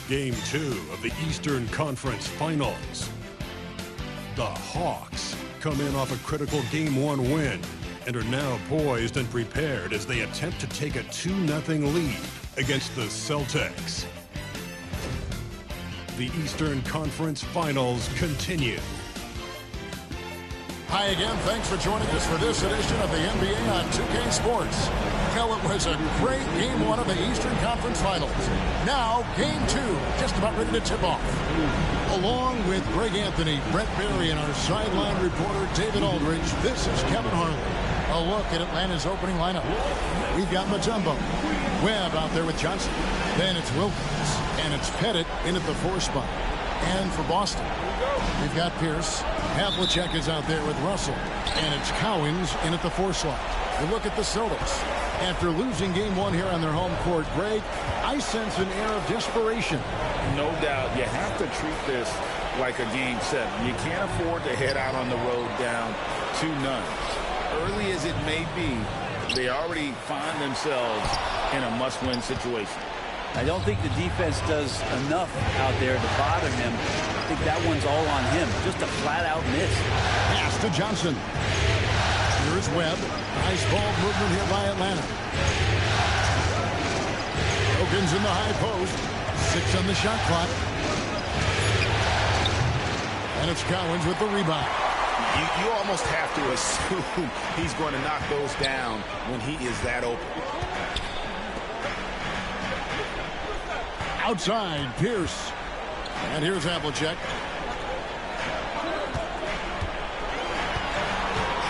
Game 2 of the Eastern Conference Finals. The Hawks come in off a critical Game 1 win and are now poised and prepared as they attempt to take a 2-0 lead against the Celtics. The Eastern Conference Finals continue. Hi again. Thanks for joining us for this edition of the NBA on 2K Sports. Well, it was a great Game 1 of the Eastern Conference Finals. Now, Game 2, just about ready to tip off. Along with Greg Anthony, Brett Berry, and our sideline reporter, David Aldridge, this is Kevin Harlan. A look at Atlanta's opening lineup. We've got Mutombo. Webb out there with Johnson. Then it's Wilkins. And it's Pettit in at the 4 spot. And for Boston, we've got Pierce. Havlicek is out there with Russell. And it's Cowens in at the 4 slot. We look at the Celtics. After losing Game 1 here on their home court, Greg, I sense an air of desperation. No doubt. You have to treat this like a Game 7. You can't afford to head out on the road down 2-0. Early as it may be, they already find themselves in a must-win situation. I don't think the defense does enough out there to bother him. I think that one's all on him. Just a flat-out miss. Pass to Johnson. Here's Webb. Nice ball movement here by Atlanta. Wilkins in the high post. 6 on the shot clock. And it's Cowens with the rebound. You almost have to assume he's going to knock those down when he is that open. Outside, Pierce. And here's Havlicek.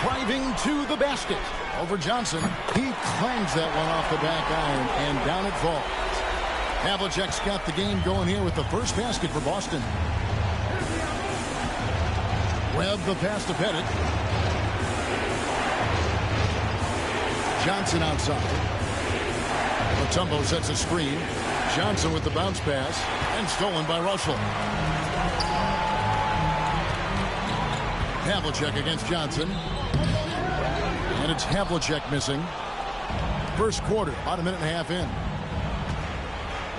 Driving to the basket. Over Johnson. He clangs that one off the back iron, and down it falls. Havlicek's got the game going here with the first basket for Boston. Webb the pass to Pettit. Johnson outside. Mutombo sets a screen. Johnson with the bounce pass, and stolen by Russell. Havlicek against Johnson. And it's Havlicek missing. First quarter, about a minute and a half in.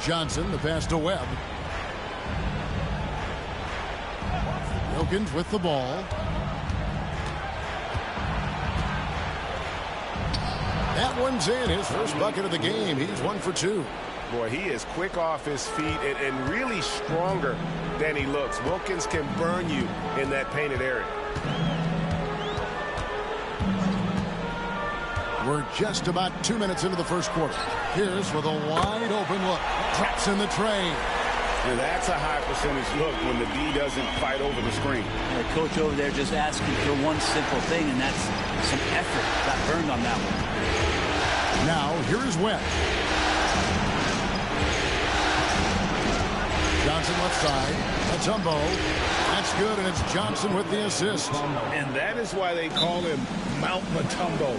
Johnson, the pass to Webb. Wilkins with the ball. That one's in. His first bucket of the game. He's 1 for 2. Boy, he is quick off his feet and really stronger than he looks. Wilkins can burn you in that painted area. We're just about 2 minutes into the first quarter. Here's with a wide open look. Traps in the tray. And that's a high percentage look when the D doesn't fight over the screen. The coach over there just asking for one simple thing, and that's some effort. Got burned on that one. Now, here is Webb. Johnson left side. Mutombo. That's good, and it's Johnson with the assist. And that is why they call him Mount Mutombo.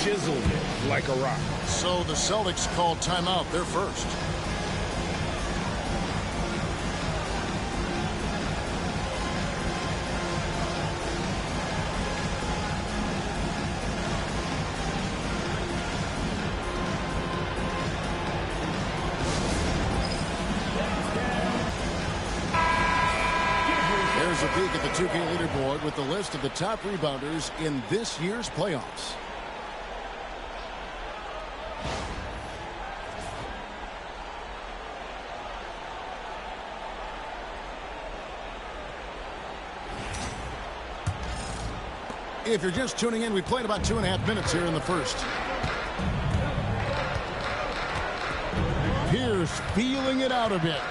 Chiseled like a rock. So the Celtics called timeout. They're first. There's a peek at the 2K leaderboard with the list of the top rebounders in this year's playoffs. If you're just tuning in, we played about 2.5 minutes here in the first. Pierce feeling it out a bit.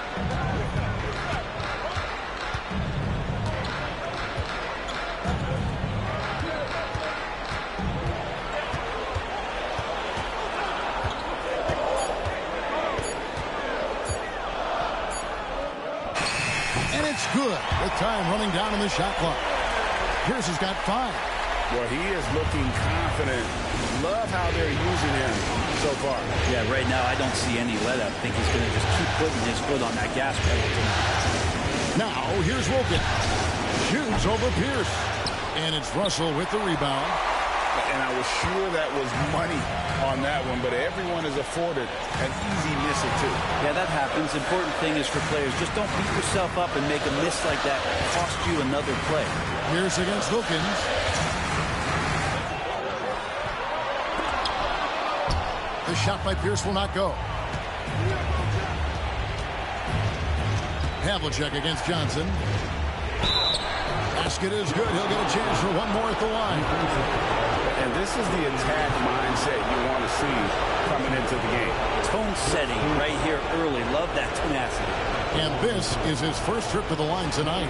And it's good with time running down in the shot clock. Pierce has got 5. Well, he is looking confident. Love how they're using him so far. Yeah, right now I don't see any let up. I think he's going to just keep putting his foot on that gas pedal tonight. Now, here's Wilkins. Shoots over Pierce. And it's Russell with the rebound. And I was sure that was money on that one, but everyone is afforded an easy miss or two. Yeah, that happens. Important thing is for players, just don't beat yourself up and make a miss like that cost you another play. Pierce against Wilkins. The shot by Pierce will not go. Havlicek against Johnson. Basket is good. He'll get a chance for one more at the line. And this is the attack mindset you want to see coming into the game. Tone setting right here early. Love that tenacity. And this is his first trip to the line tonight.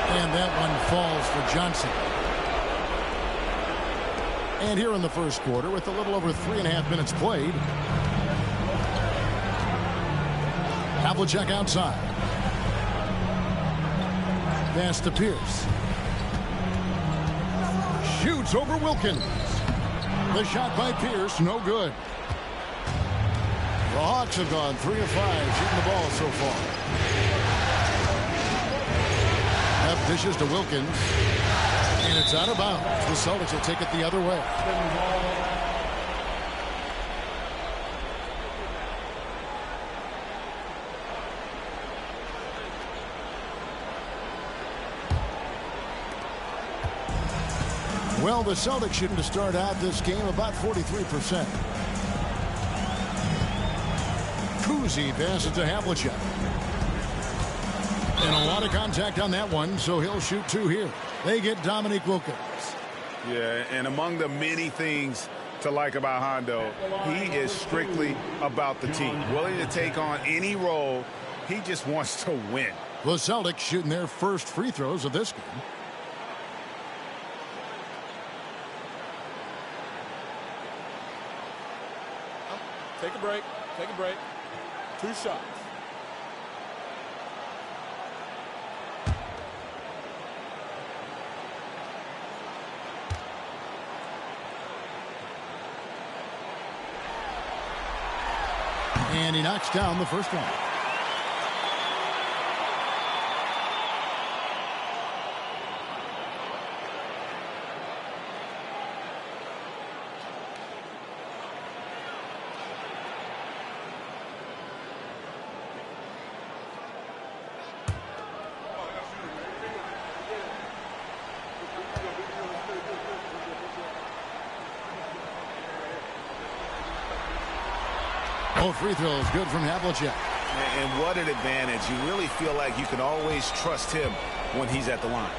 And that one falls for Johnson. And here in the first quarter, with a little over 3.5 minutes played, Havlicek outside. Pass to Pierce. Shoots over Wilkins. The shot by Pierce, no good. The Hawks have gone 3 of 5 shooting the ball so far. Dishes to Wilkins, and it's out of bounds. The Celtics will take it the other way. Well, the Celtics shouldn't have started out this game about 43%. Kuzi passes to Havlicek. And a lot of contact on that one, so he'll shoot 2 here. They get Dominique Wilkins. Yeah, and among the many things to like about Hondo, he is strictly about the team. Willing to take on any role. He just wants to win. The Celtics shooting their first free throws of this game. Take a break. Take a break. 2 shots. And he knocks down the first one. Both free throws good from Havlicek. And what an advantage. You really feel like you can always trust him when he's at the line.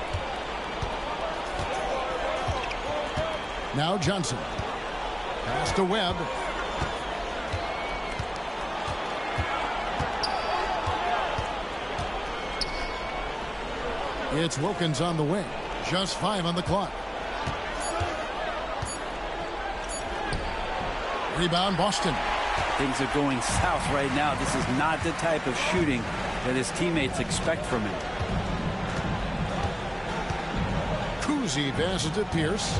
Now Johnson. Pass to Webb. It's Wilkins on the wing. Just 5 on the clock. Rebound Boston. Things are going south right now. This is not the type of shooting that his teammates expect from him. Kuzi passes to Pierce.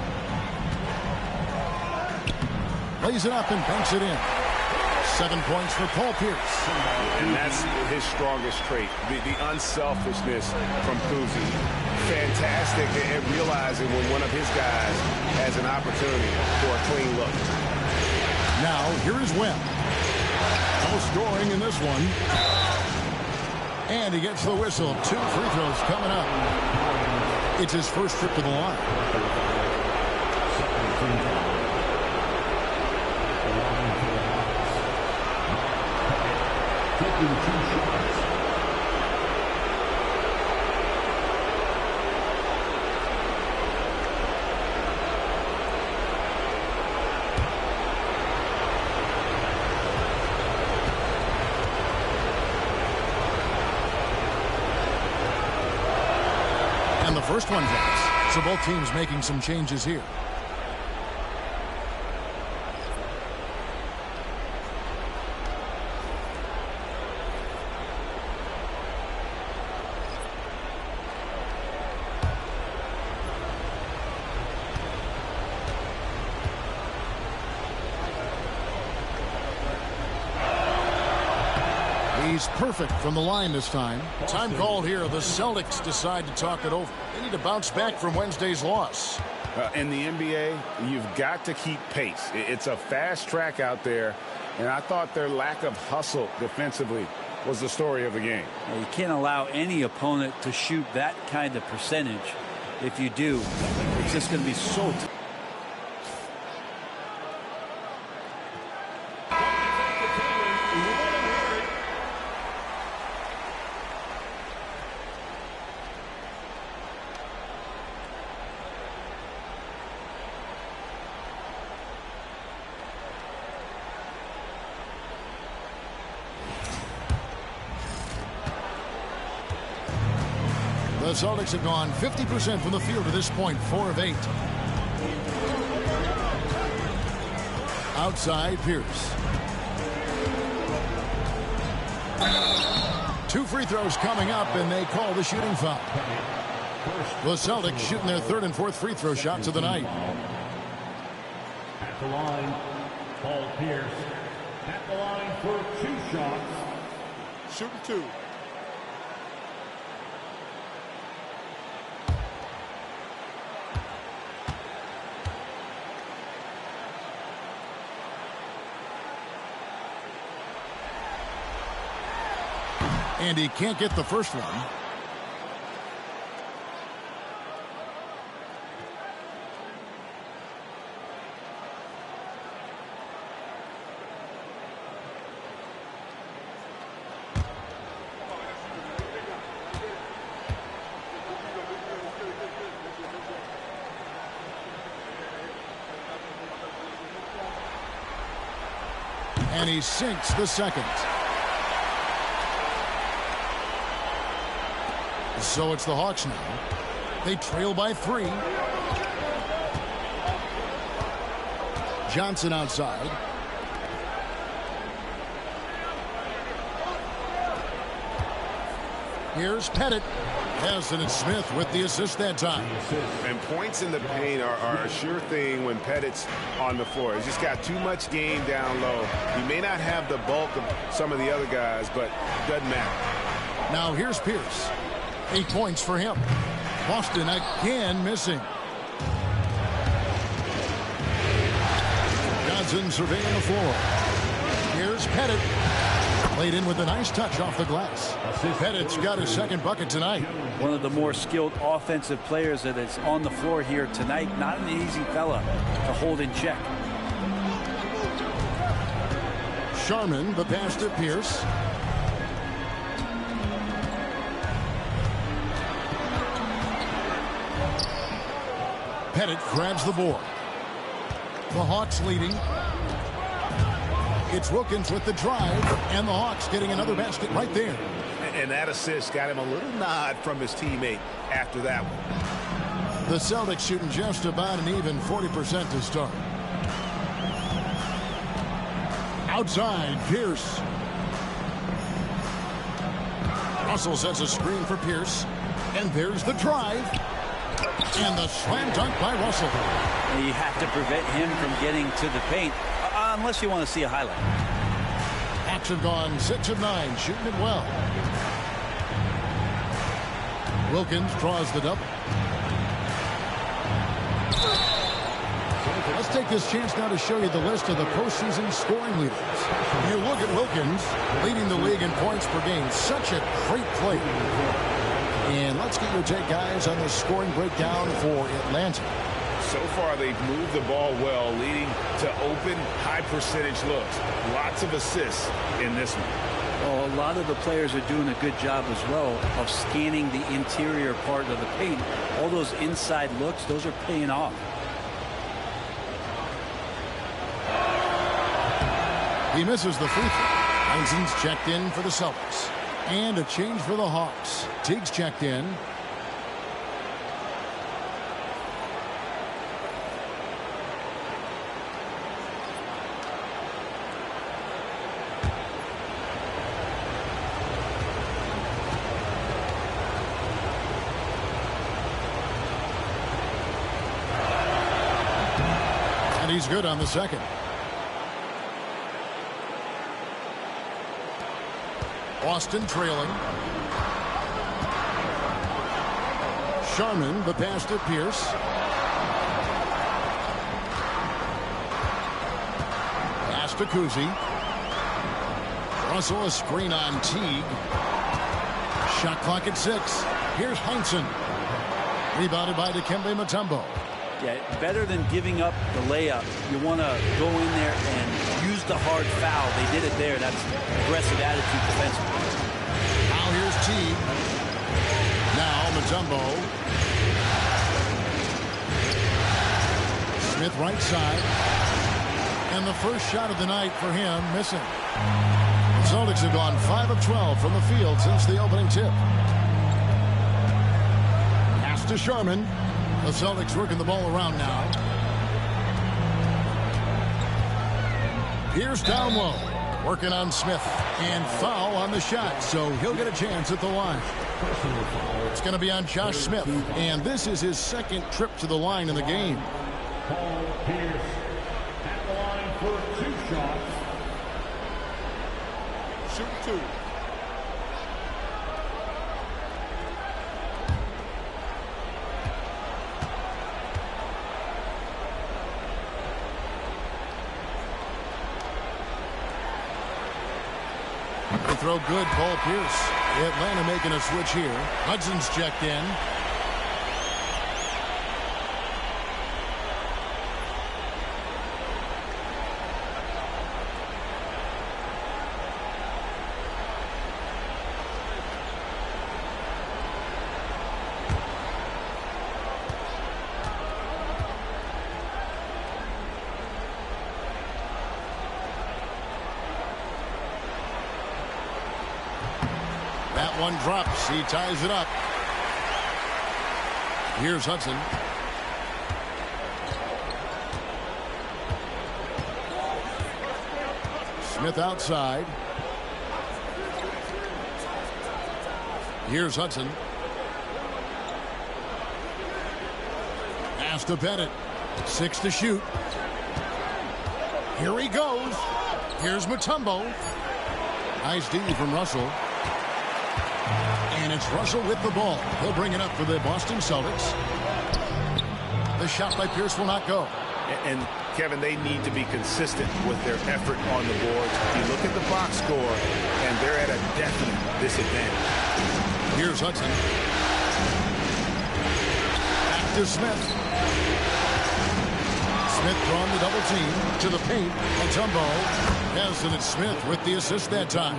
Lays it up and banks it in. 7 points for Paul Pierce. And that's his strongest trait, the unselfishness from Kuzi. Fantastic at realizing when one of his guys has an opportunity for a clean look. Now, here is Webb. No scoring in this one. And he gets the whistle. 2 free throws coming up. It's his first trip to the line. And the first one drops. So both teams making some changes here. He's perfect from the line this time. Time called here. The Celtics decide to talk it over. They need to bounce back from Wednesday's loss. In the NBA, you've got to keep pace. It's a fast track out there, and I thought their lack of hustle defensively was the story of the game. You can't allow any opponent to shoot that kind of percentage. If you do, it's just going to be so tough. The Celtics have gone 50% from the field to this point, 4 of 8. Outside, Pierce. 2 free throws coming up, and they call the shooting foul. The Celtics shooting their 3rd and 4th free throw shots of the night. At the line, Paul Pierce. At the line for 2 shots. Shooting 2. And he can't get the first one. And he sinks the second. So it's the Hawks now. They trail by 3. Johnson outside. Here's Pettit. Hassan and Smith with the assist that time. And points in the paint are a sure thing when Pettit's on the floor. He's just got too much game down low. He may not have the bulk of some of the other guys, but it doesn't matter. Now here's Pierce. 8 points for him. Boston again missing. Johnson surveying the floor. Here's Pettit. Played in with a nice touch off the glass. Pettit's got his 2nd bucket tonight. One of the more skilled offensive players that is on the floor here tonight. Not an easy fella to hold in check. Sharman, the pass to Pierce. Pettit grabs the board. The Hawks leading. It's Wilkins with the drive, and the Hawks getting another basket right there. And that assist got him a little nod from his teammate after that one. The Celtics shooting just about an even 40% to start. Outside, Pierce. Russell sets a screen for Pierce. And there's the drive. And the slam dunk by Russell. You have to prevent him from getting to the paint, unless you want to see a highlight. Hawks have gone 6 of 9, shooting it well. Wilkins draws the double. Let's take this chance now to show you the list of the postseason scoring leaders. You look at Wilkins, leading the league in points per game. Such a great play. And let's get your take, guys, on the scoring breakdown for Atlanta. So far, they've moved the ball well, leading to open, high-percentage looks. Lots of assists in this one. Well, a lot of the players are doing a good job as well of scanning the interior part of the paint. All those inside looks, those are paying off. He misses the free throw. Heinzen's checked in for the Celtics. And a change for the Hawks. Teague's checked in. And he's good on the second. Boston trailing. Sharman, the pass to Pierce. Pass to Kuzi. Russell, a screen on Teague. Shot clock at 6. Here's Heinsohn. Rebounded by Dikembe Mutombo. Yeah, better than giving up the layup. You want to go in there and use the hard foul. They did it there. That's aggressive attitude defensively. Now here's Teague. Now Mutombo. Smith right side. And the first shot of the night for him missing. The Celtics have gone 5 of 12 from the field since the opening tip. Pass to Sharman. The Celtics working the ball around now. Pierce down low. Working on Smith. And foul on the shot, so he'll get a chance at the line. It's going to be on Josh Smith. And this is his second trip to the line in the game. Paul Pierce at the line for 2 shots. Shoot 2. They throw good, Paul Pierce. Atlanta making a switch here. Hudson's checked in. One drops. He ties it up. Here's Hudson. Smith outside. Here's Hudson. Pass to Pettit. 6 to shoot. Here he goes. Here's Mutombo. Nice D from Russell. And it's Russell with the ball. He'll bring it up for the Boston Celtics. The shot by Pierce will not go. And Kevin, they need to be consistent with their effort on the boards. You look at the box score, and they're at a definite disadvantage. Here's Hudson. Back to Smith. Smith drawn the double team to the paint. Mutombo has it. It's Smith with the assist that time.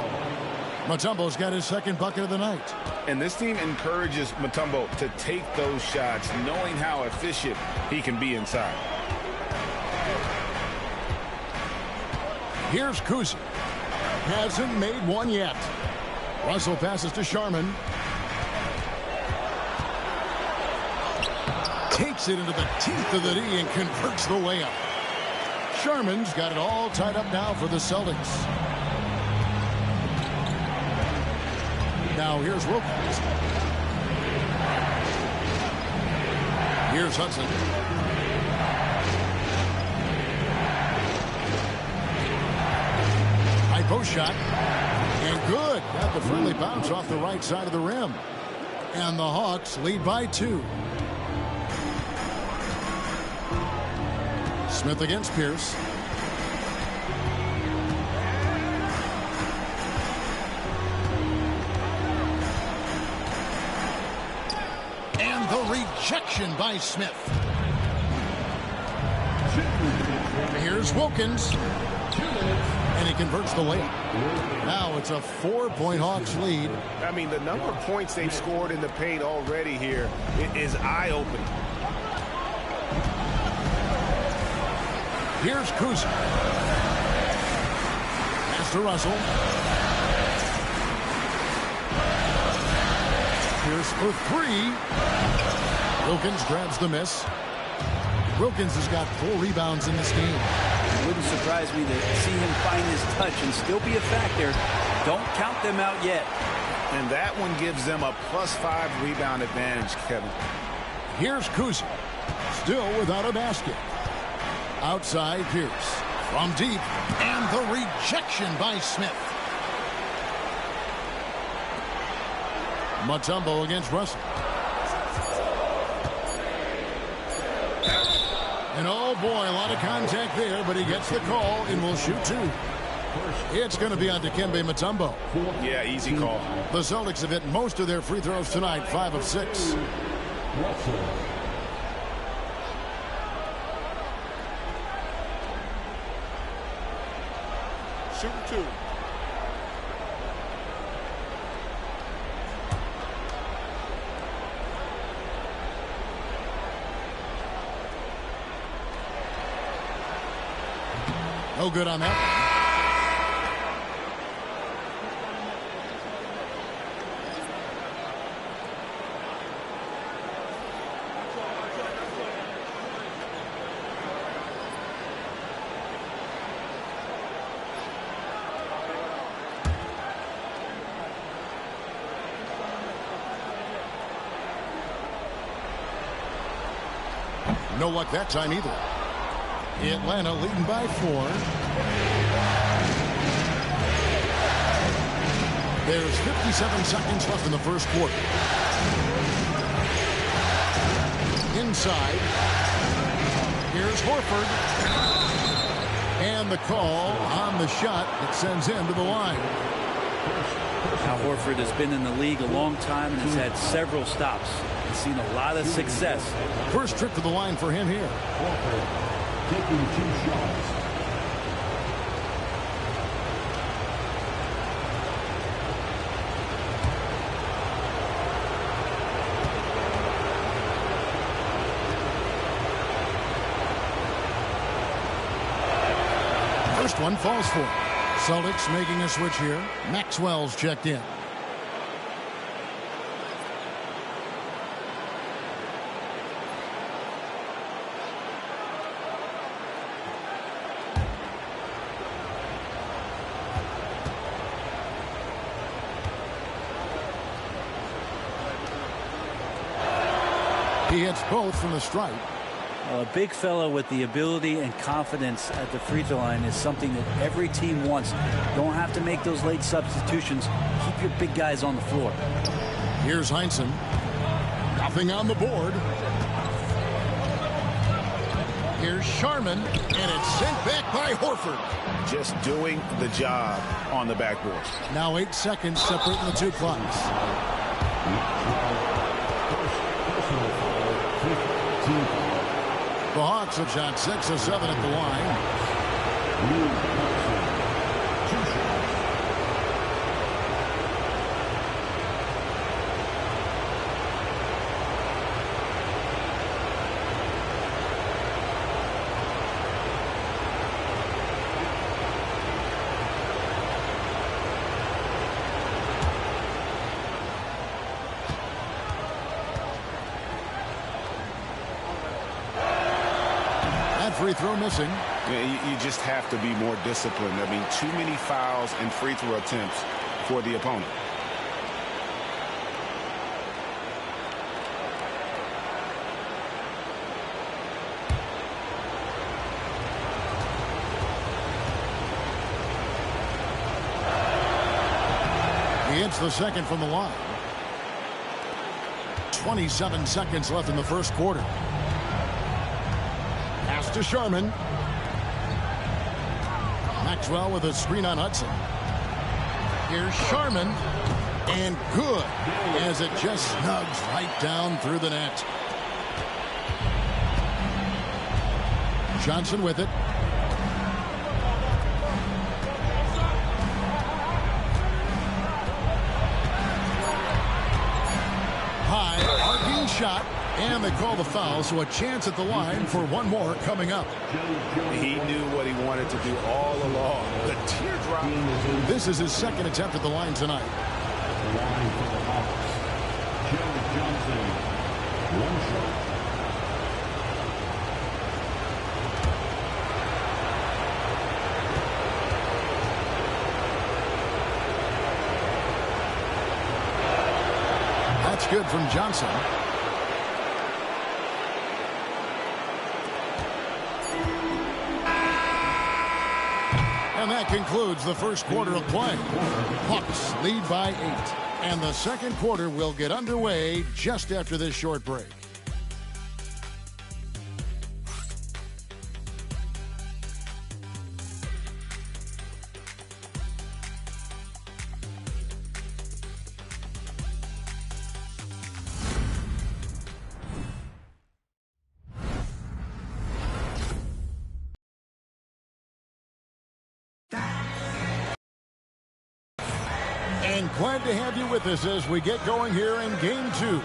Mutombo's got his second bucket of the night. And this team encourages Mutombo to take those shots, knowing how efficient he can be inside. Here's Kuzi. Hasn't made one yet. Russell passes to Sharman. Takes it into the teeth of the D and converts the layup. Sharman's got it all tied up now for the Celtics. Now here's Wilkins. Here's Hudson. High post shot. And good. Got the friendly bounce off the right side of the rim. And the Hawks lead by 2. Smith against Pierce. Rejection by Smith. Here's Wilkins. And he converts the layup. Now it's a 4-point Hawks lead. I mean, the number of points they've scored in the paint already here is eye-opening. Here's Kuzi. Pass to Russell. Pierce for 3. Wilkins grabs the miss. Wilkins has got 4 rebounds in this game. It wouldn't surprise me to see him find his touch and still be a factor. Don't count them out yet. And that one gives them a +5 rebound advantage, Kevin. Here's Kuzi. Still without a basket. Outside Pierce. From deep. And the rejection by Smith. Mutombo against Russell. And oh boy, a lot of contact there, but he gets the call and will shoot two. It's going to be on Dikembe Mutombo. Yeah, easy call. The Celtics have hit most of their free throws tonight, 5 of 6. Shoot two. No good on that one. No luck that time either. Atlanta leading by 4. There's 57 seconds left in the first quarter. Inside. Here's Horford. And the call on the shot that sends him to the line. Now Horford has been in the league a long time and has had several stops. He's seen a lot of success. First trip to the line for him here. Horford taking 2 shots. First one falls for him. Celtics making a switch here. Maxwell's checked in. He hits both from the stripe. A big fellow with the ability and confidence at the free throw line is something that every team wants. Don't have to make those late substitutions. Keep your big guys on the floor. Here's Heinsohn. Nothing on the board. Here's Sharman, and it's sent back by Horford. Just doing the job on the backboard. Now 8 seconds separating the two clocks. The Hawks have shot 6 of 7 at the line. Free throw missing. Yeah, you just have to be more disciplined. I mean, too many fouls and free throw attempts for the opponent. He hits the second from the line. 27 seconds left in the first quarter. To Sharman. Maxwell with a screen on Hudson. Here's Sharman. And good, as it just snugs right down through the net. Johnson with it. High, arcing shot. And they call the foul, so a chance at the line for one more coming up. He knew what he wanted to do all along. The teardrop. This is his second attempt at the line tonight. The line for the Hawks. Joe Johnson. 1 shot. That's good from Johnson. And that concludes the first quarter of play. Hawks lead by 8. And the second quarter will get underway just after this short break. And glad to have you with us as we get going here in Game 2.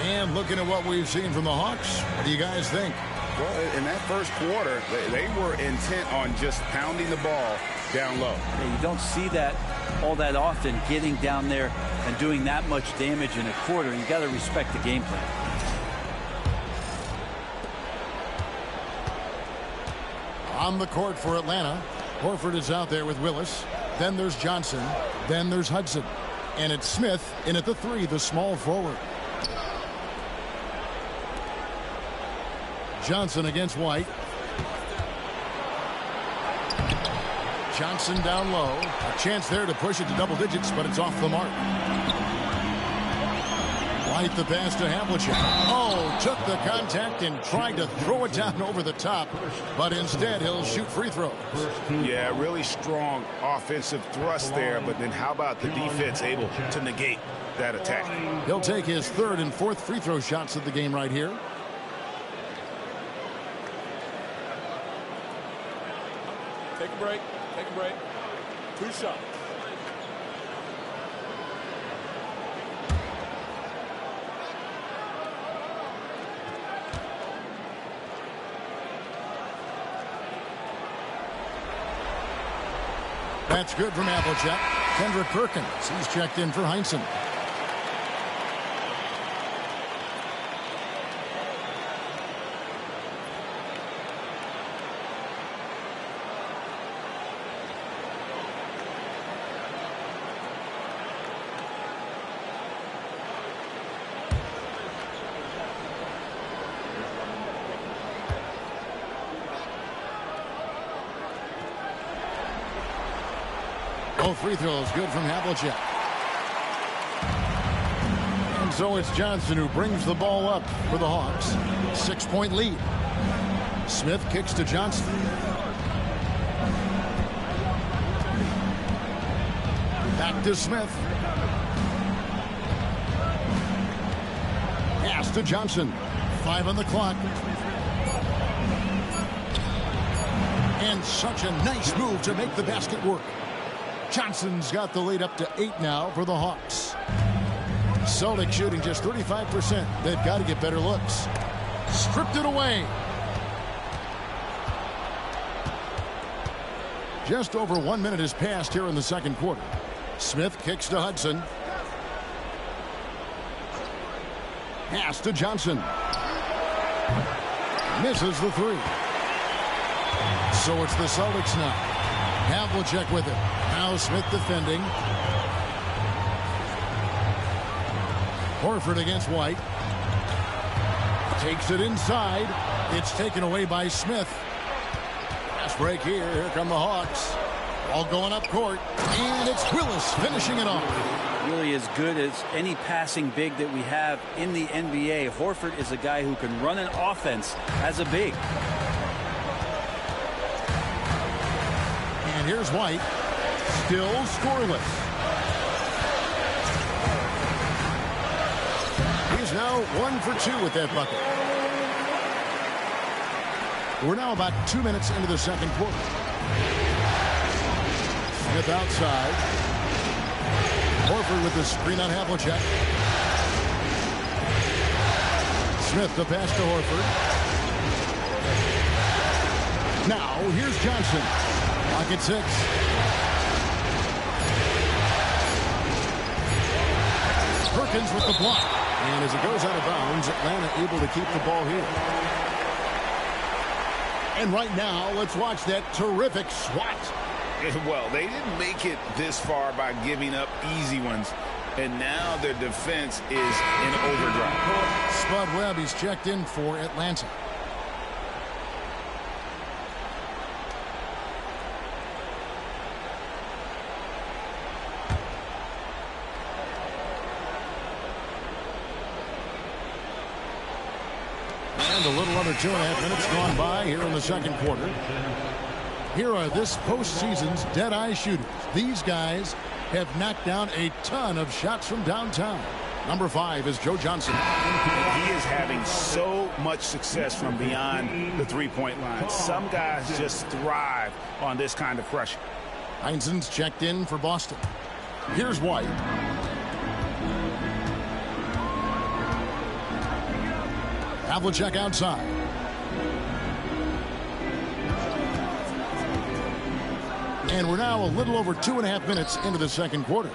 And looking at what we've seen from the Hawks, what do you guys think? Well, in that first quarter, they were intent on just pounding the ball down low. Yeah, you don't see that all that often, getting down there and doing that much damage in a quarter. You got to respect the game plan. On the court for Atlanta, Horford is out there with Willis. Then there's Johnson. Then there's Hudson. And it's Smith in at the 3, the small forward. Johnson against White. Johnson down low. A chance there to push it to double digits, but it's off the mark. White the pass to Havlicek. Oh, took the contact and tried to throw it down over the top, but instead he'll shoot free throws. Yeah, really strong offensive thrust there, but then how about the defense able to negate that attack? He'll take his 3rd and 4th free throw shots of the game right here. Take a break. Take a break. 2 shots. That's good from Havlicek. Kendrick Perkins, he's checked in for Heinsohn. Both free throws good from Havlicek. And so it's Johnson who brings the ball up for the Hawks. 6-point lead. Smith kicks to Johnson. Back to Smith. Pass to Johnson. 5 on the clock. And such a nice move to make the basket work. Johnson's got the lead up to 8 now for the Hawks. Celtics shooting just 35%. They've got to get better looks. Stripped it away. Just over 1 minute has passed here in the second quarter. Smith kicks to Hudson. Pass to Johnson. Misses the 3. So it's the Celtics now. Havlicek with it. Now Smith defending. Horford against White. Takes it inside. It's taken away by Smith. Fast break here. Here come the Hawks. All going up court. And it's Willis finishing it off. Really as good as any passing big that we have in the NBA. Horford is a guy who can run an offense as a big. And here's White. Still scoreless. He's now 1 for 2 with that bucket. We're now about 2 minutes into the second quarter. Smith outside. Horford with the screen on Havlicek. Smith the pass to Horford. Now here's Johnson. Pocket 6. Perkins with the block. And as it goes out of bounds, Atlanta able to keep the ball here. And right now, let's watch that terrific swat. Well, they didn't make it this far by giving up easy ones. And now their defense is in overdrive. Spud Webb, he's checked in for Atlanta. And a little under 2.5 minutes gone by here in the second quarter. Here are this postseason's dead-eye shooters. These guys have knocked down a ton of shots from downtown. Number 5 is Joe Johnson. He is having so much success from beyond the three-point line. Some guys just thrive on this kind of pressure. Heinzen's checked in for Boston. Here's White. Havlicek outside. And we're now a little over 2.5 minutes into the second quarter.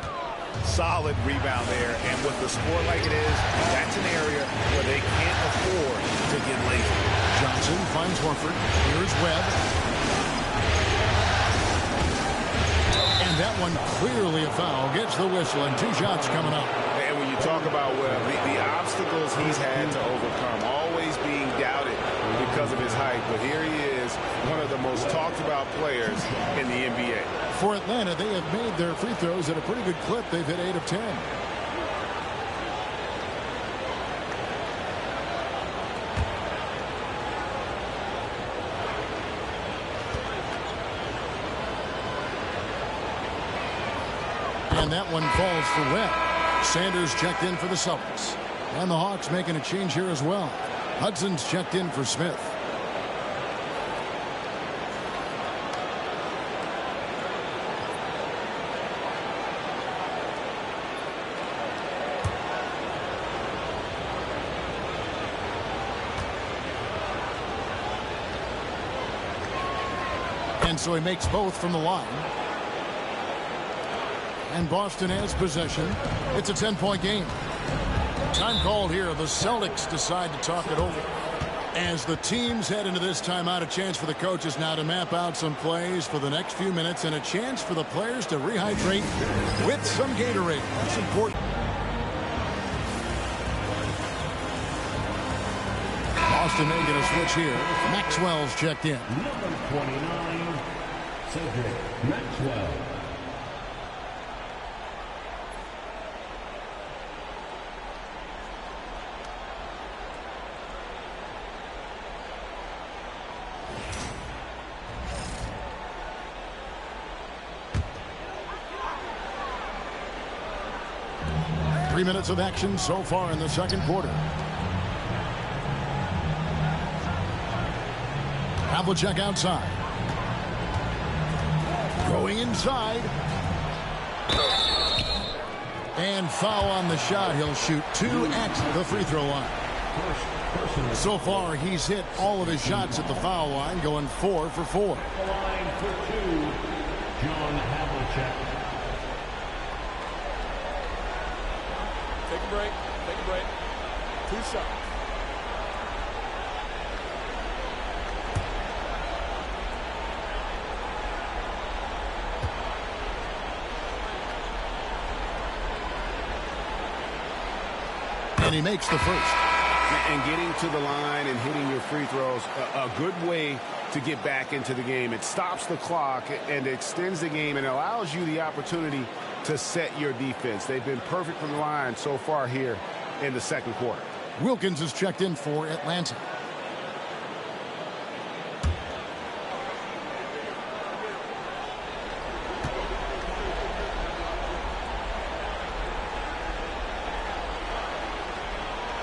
Solid rebound there, and with the score like it is, that's an area where they can't afford to get lazy. Johnson finds Horford. Here's Webb. And that one clearly a foul. Gets the whistle, and 2 shots coming up. And when you talk about Webb, the obstacles he's had to overcome, always being doubted because of his height, but here he is, one of the most talked about players in the NBA. For Atlanta, they have made their free throws at a pretty good clip. They've hit 8 of 10. And that one falls for Webb. Sanders checked in for the Celtics. And the Hawks making a change here as well. Hudson's checked in for Smith. And so he makes both from the line. And Boston has possession. It's a 10-point game. Time called here. The Celtics decide to talk it over. As the teams head into this timeout, a chance for the coaches now to map out some plays for the next few minutes and a chance for the players to rehydrate with some Gatorade. That's important. Boston making a switch here. Maxwell's checked in. Number 29, Cedric Maxwell. Three minutes of action so far in the second quarter. Havlicek outside. Going inside. And foul on the shot. He'll shoot 2 at the free throw line. So far, he's hit all of his shots at the foul line, going 4 for 4. The line for 2, John Havlicek. Take a break. Take a break. 2 shots. And he makes the first. And getting to the line and hitting your free throws, a good way to get back into the game. It stops the clock and extends the game and allows you the opportunity to set your defense. They've been perfect from the line so far here in the second quarter. Wilkins is checked in for Atlanta.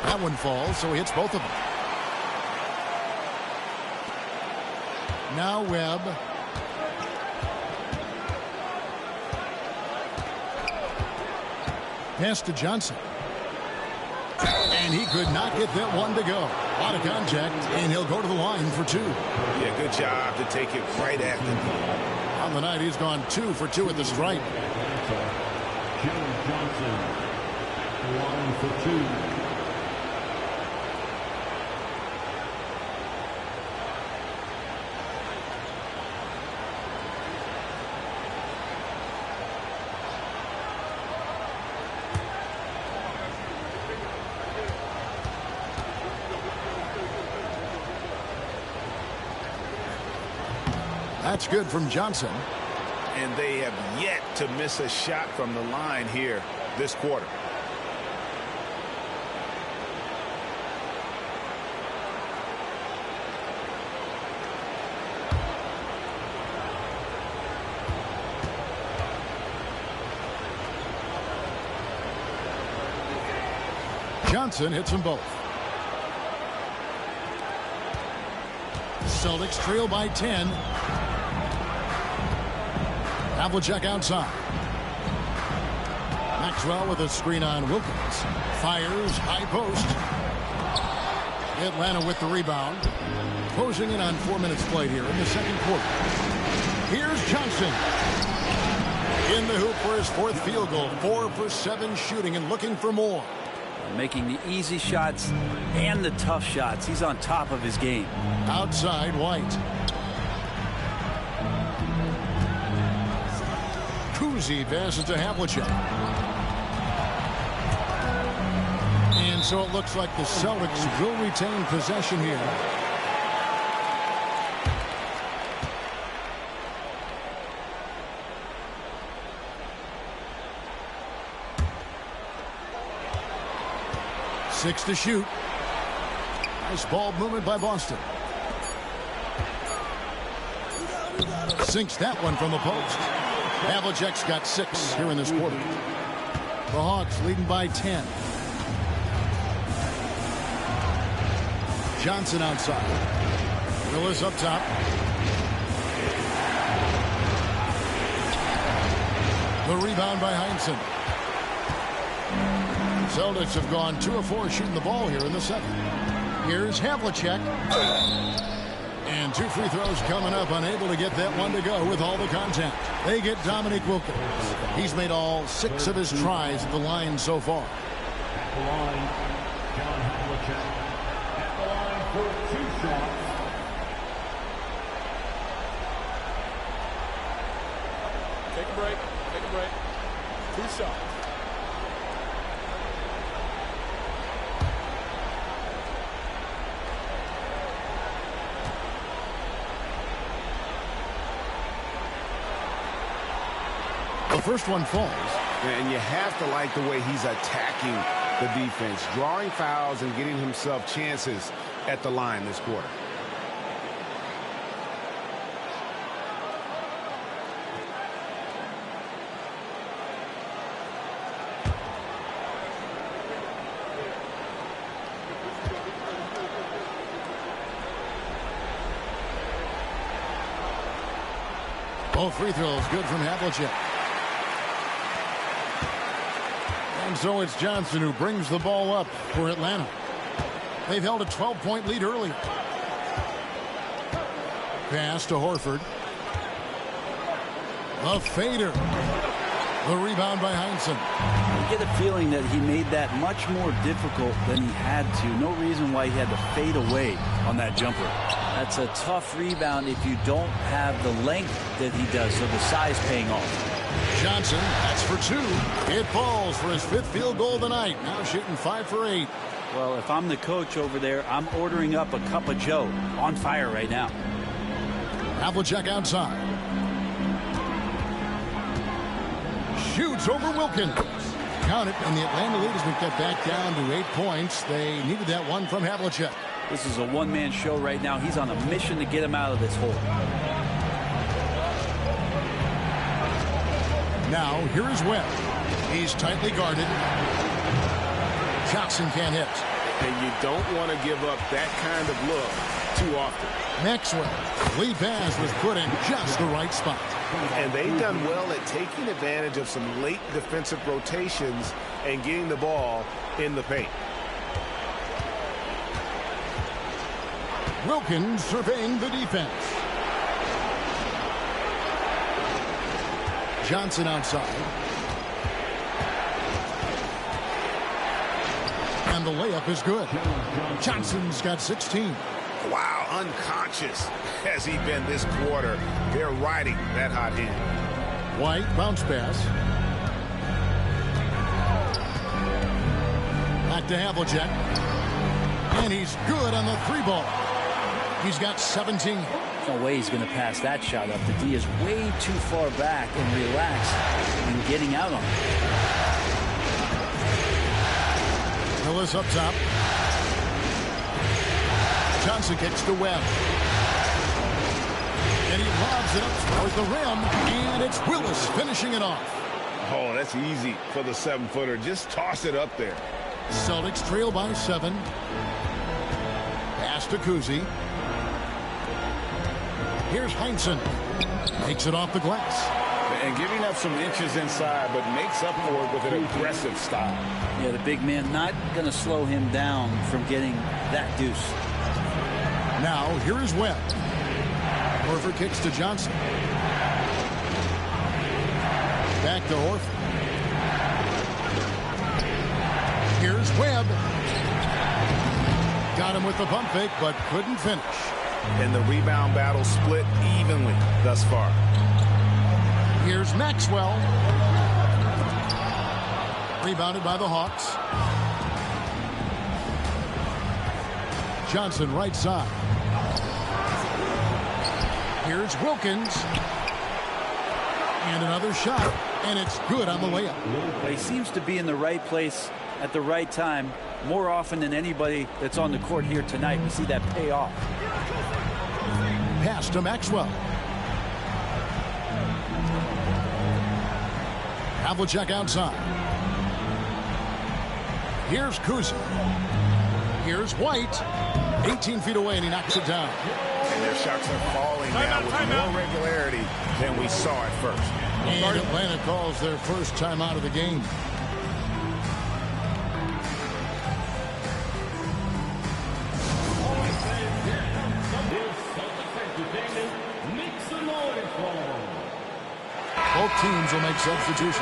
That one falls, so he hits both of them. Now Webb. Pass to Johnson. And he could not get that one to go. A lot of contact, and he'll go to the line for 2. Yeah, good job to take it right after the On the night, he's gone 2 for 2 at the stripe. Joe Johnson, 1 for 2. That's good from Johnson. And they have yet to miss a shot from the line here this quarter. – Johnson hits them both. Celtics trail by 10. Havlicek outside. Maxwell with a screen on Wilkins. Fires, high post. Atlanta with the rebound. Closing in on 4 minutes played here in the second quarter. Here's Johnson. In the hoop for his fourth field goal. 4 for 7 shooting and looking for more. Making the easy shots and the tough shots. He's on top of his game. Outside, White. Kuzi passes to Havlicek. And so it looks like the Celtics will retain possession here. Six to shoot. Nice ball movement by Boston. Sinks that one from the post. Havlicek's got 6 here in this quarter. The Hawks leading by 10. Johnson outside. Willis up top. The rebound by Heinsohn. Celtics have gone 2 of 4 shooting the ball here in the second. Here's Havlicek. And 2 free throws coming up. Unable to get that one to go with all the contact. They get Dominique Wilkins. He's made all 6 of his tries at the line so far. At the line, John Havlicek. At the line for 2 shots. Take a break. Take a break. 2 shots. The first one falls. And you have to like the way he's attacking the defense, drawing fouls and getting himself chances at the line this quarter. Both free throws good from Havlicek. And so it's Johnson who brings the ball up for Atlanta. They've held a 12-point lead earlier. Pass to Horford. A fader. The rebound by Heinsohn. You get a feeling that he made that much more difficult than he had to. No reason why he had to fade away on that jumper. That's a tough rebound if you don't have the length that he does, so the size paying off. Johnson, that's for 2. It falls for his 5th field goal of the night. Now shooting 5 for 8. Well, if I'm the coach over there, I'm ordering up a cup of Joe. On fire right now. Havlicek outside. Shoots over Wilkins. Count it, and the Atlanta lead has been cut back down to 8 points. They needed that one from Havlicek. This is a one-man show right now. He's on a mission to get him out of this hole. Now, here is Webb. He's tightly guarded. Johnson can't hit. And you don't want to give up that kind of look too often. Maxwell. Lead pass was put in just the right spot. And they've done well at taking advantage of some late defensive rotations and getting the ball in the paint. Wilkins surveying the defense. Johnson outside. And the layup is good. Johnson's got 16. Wow, unconscious has he been this quarter. They're riding that hot hand. White bounce pass. Back to Havlicek. And he's good on the 3-ball. He's got 17. No way he's going to pass that shot up. The D is way too far back and relaxed and getting out on it. Willis up top. Johnson kicks to Webb. And he lobs it up towards the rim. And it's Willis finishing it off. Oh, that's easy for the 7-footer. Just toss it up there. Celtics trail by 7. Pass to Kuzi. Here's Heinsohn. Takes it off the glass. And giving up some inches inside, but makes up for it with an aggressive style. Yeah, the big man not going to slow him down from getting that deuce. Now, here is Webb. Horford kicks to Johnson. Back to Horford. Here's Webb. Got him with the pump fake, but couldn't finish. And the rebound battle split evenly thus far. Here's Maxwell. Rebounded by the Hawks. Johnson right side. Here's Wilkins. And another shot. And it's good on the layup. He seems to be in the right place at the right time more often than anybody that's on the court here tonight. We see that pay off. Pass to Maxwell. Havlicek outside. Here's Kuzi. Here's White. 18 feet away, and he knocks it down. And their shots are falling now with more regularity than we saw at first. And Atlanta calls their first time out of the game. Both teams will make substitutions.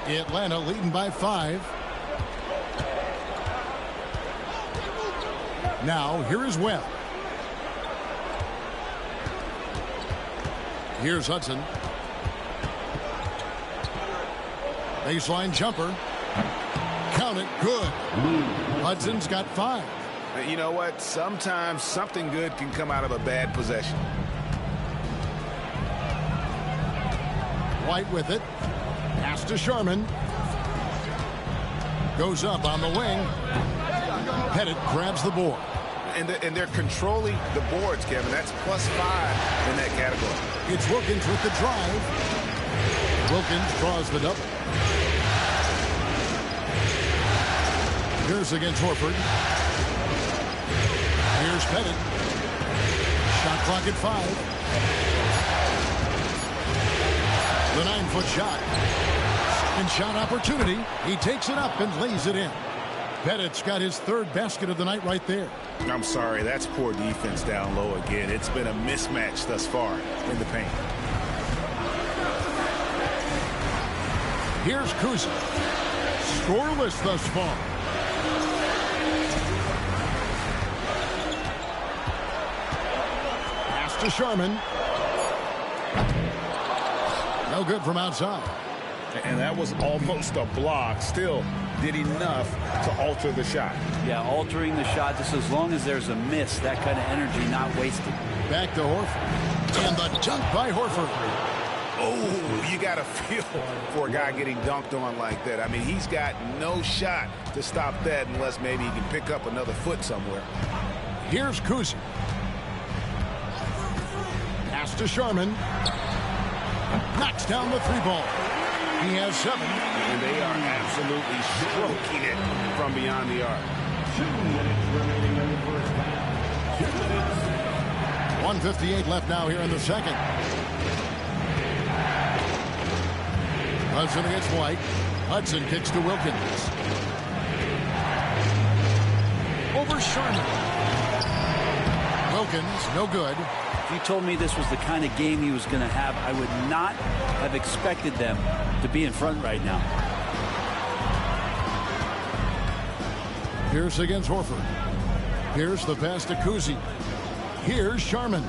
Atlanta leading by 5. Now, here is Webb. Here's Hudson. Baseline jumper. Count it. Good. Hudson's got 5. You know what? Sometimes something good can come out of a bad possession. White with it. Pass to Sharman. Goes up on the wing. Pettit grabs the board. And they're controlling the boards, Kevin. That's +5 in that category. It's Wilkins with the drive. Wilkins draws the double. Here's against Horford. Here's Pettit. Shot clock at 5. The 9-foot shot. And shot opportunity. He takes it up and lays it in. Pettit's got his 3rd basket of the night right there. I'm sorry, that's poor defense down low again. It's been a mismatch thus far in the paint. Here's Kuzi. Scoreless thus far. Pass to Sharman. No good from outside. And that was almost a block. Still did enough to alter the shot. Yeah, altering the shot just as long as there's a miss. That kind of energy not wasted. Back to Horford. And the dunk by Horford. Oh, you got to feel for a guy getting dunked on like that. I mean, he's got no shot to stop that unless maybe he can pick up another foot somewhere. Here's Kuzi. Pass to Sharman. Knocks down the 3-ball. He has 7. And they are absolutely stroking it from beyond the arc. 2 minutes remaining in the first half. 2 minutes. 1:58 left now here in the second. Hudson against White. Hudson kicks to Wilkins. Over Sharman. Wilkins, no good. If you told me this was the kind of game he was going to have, I would not have expected them to be in front right now. Pierce against Horford. Pierce the pass to Kuzi. Here's Sharman.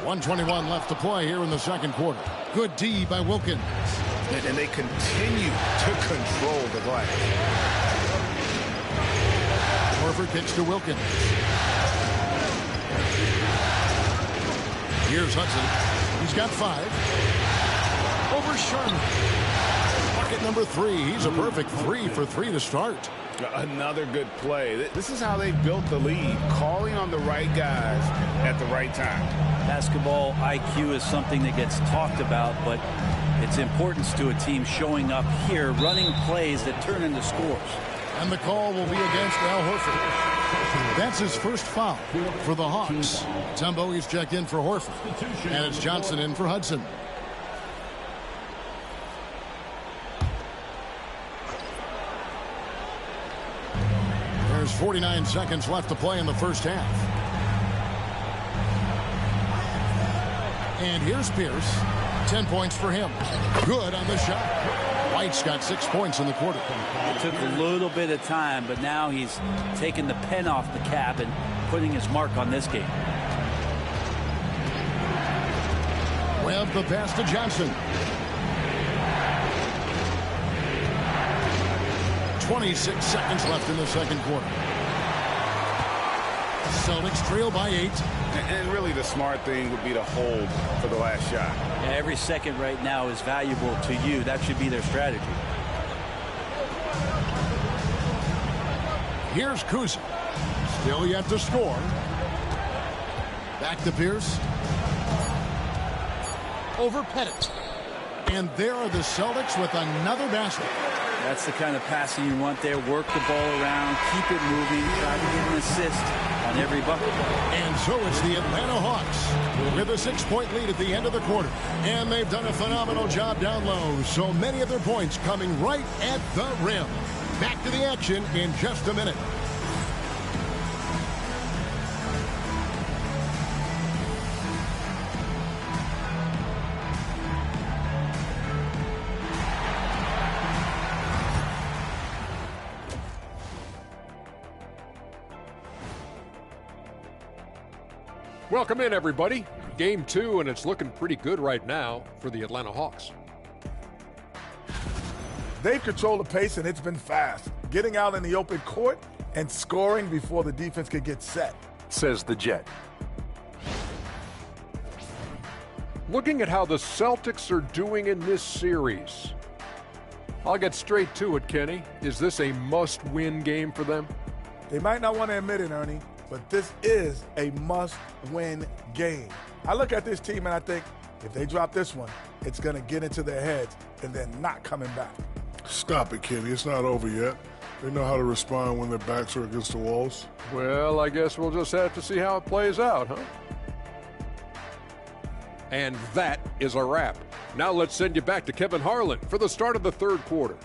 .121 left to play here in the second quarter. Good D by Wilkins. And they continue to control the glass. Horford kicks to Wilkins. Here's Hudson. He's got 5. Over Sherman. Bucket number 3. He's a perfect 3 for 3 to start. Another good play. This is how they built the lead, calling on the right guys at the right time. Basketball IQ is something that gets talked about, but its importance to a team showing up here, running plays that turn into scores. And the call will be against Al Horford. That's his first foul for the Hawks. Tumbo, he's checked in for Horford. And it's Johnson in for Hudson. There's 49 seconds left to play in the first half. And here's Pierce. 10 points for him. Good on the shot. White's got 6 points in the quarter. It took a little bit of time, but now he's taking the pen off the cap and putting his mark on this game. Webb the pass to Johnson. 26 seconds left in the second quarter. Celtics trail by 8. And really the smart thing would be to hold for the last shot. Yeah, every second right now is valuable to you. That should be their strategy. Here's Kuzma. Still yet to score. Back to Pierce. Over Pettit. And there are the Celtics with another basket. That's the kind of passing you want there. Work the ball around, keep it moving, try to get an assist on every bucket. And so it's the Atlanta Hawks with a 6-point lead at the end of the quarter. And they've done a phenomenal job down low. So many of their points coming right at the rim. Back to the action in just a minute. Welcome in, everybody. Game 2, and it's looking pretty good right now for the Atlanta Hawks. They've controlled the pace, and it's been fast, getting out in the open court and scoring before the defense could get set, says the Jet. Looking at how the Celtics are doing in this series, I'll get straight to it, Kenny. Is this a must-win game for them? They might not want to admit it, Ernie, but this is a must-win game. I look at this team and I think if they drop this one, it's going to get into their heads and then not coming back. Stop it, Kenny. It's not over yet. They know how to respond when their backs are against the walls. Well, I guess we'll just have to see how it plays out, huh? And that is a wrap. Now let's send you back to Kevin Harlan for the start of the third quarter.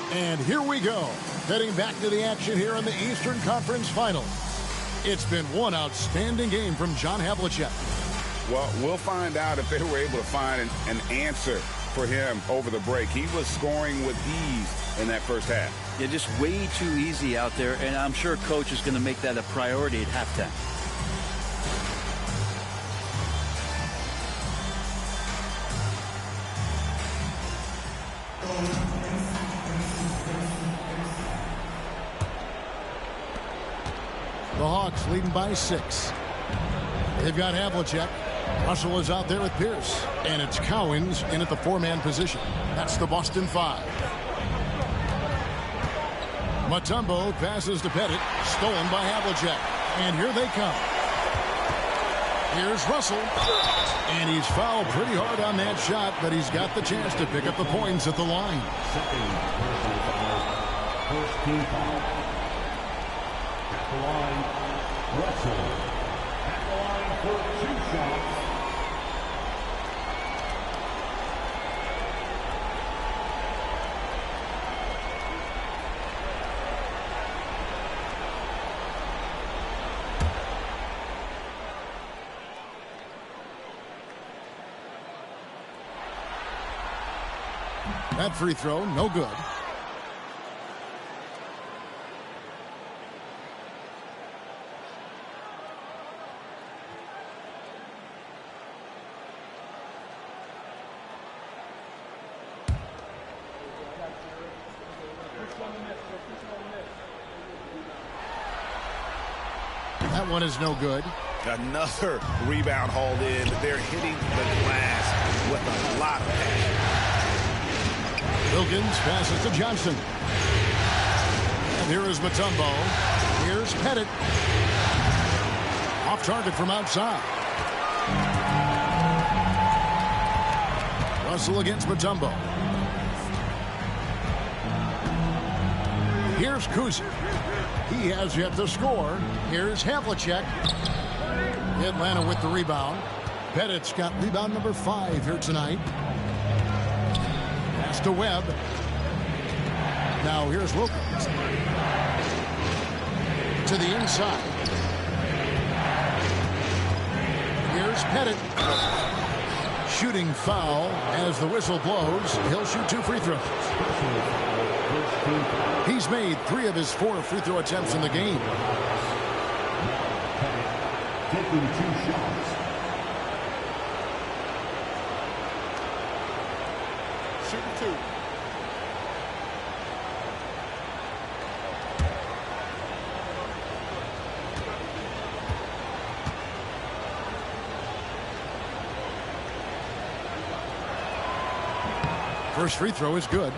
And here we go, heading back to the action here in the Eastern Conference Finals. It's been one outstanding game from John Havlicek. Well, we'll find out if they were able to find an answer for him over the break. He was scoring with ease in that first half. Yeah, just way too easy out there, and I'm sure Coach is going to make that a priority at halftime. The Hawks leading by 6. They've got Havlicek. Russell is out there with Pierce. And it's Cowens in at the 4-man position. That's the Boston 5. Mutombo passes to Pettit. Stolen by Havlicek. And here they come. Here's Russell. And he's fouled pretty hard on that shot, but he's got the chance to pick up the points at the line. First team foul. At the line, Russell. At the line for 2 shots. That free throw, no good. That one is no good. Another rebound hauled in. They're hitting the glass with a lot of passion. Wilkins passes to Johnson. And here is Mutombo. Here's Pettit. Off target from outside. Russell against Mutombo. Here's Kuzi. He has yet to score. Here's Havlicek. Atlanta with the rebound. Pettit's got rebound number 5 here tonight. Pass to Webb. Now here's Wilkins. To the inside. Here's Pettit. Shooting foul as the whistle blows. He'll shoot 2 free throws. He's made 3 of his 4 free throw attempts in the game. Taking 2 shots. Shooting 2. First free throw is good.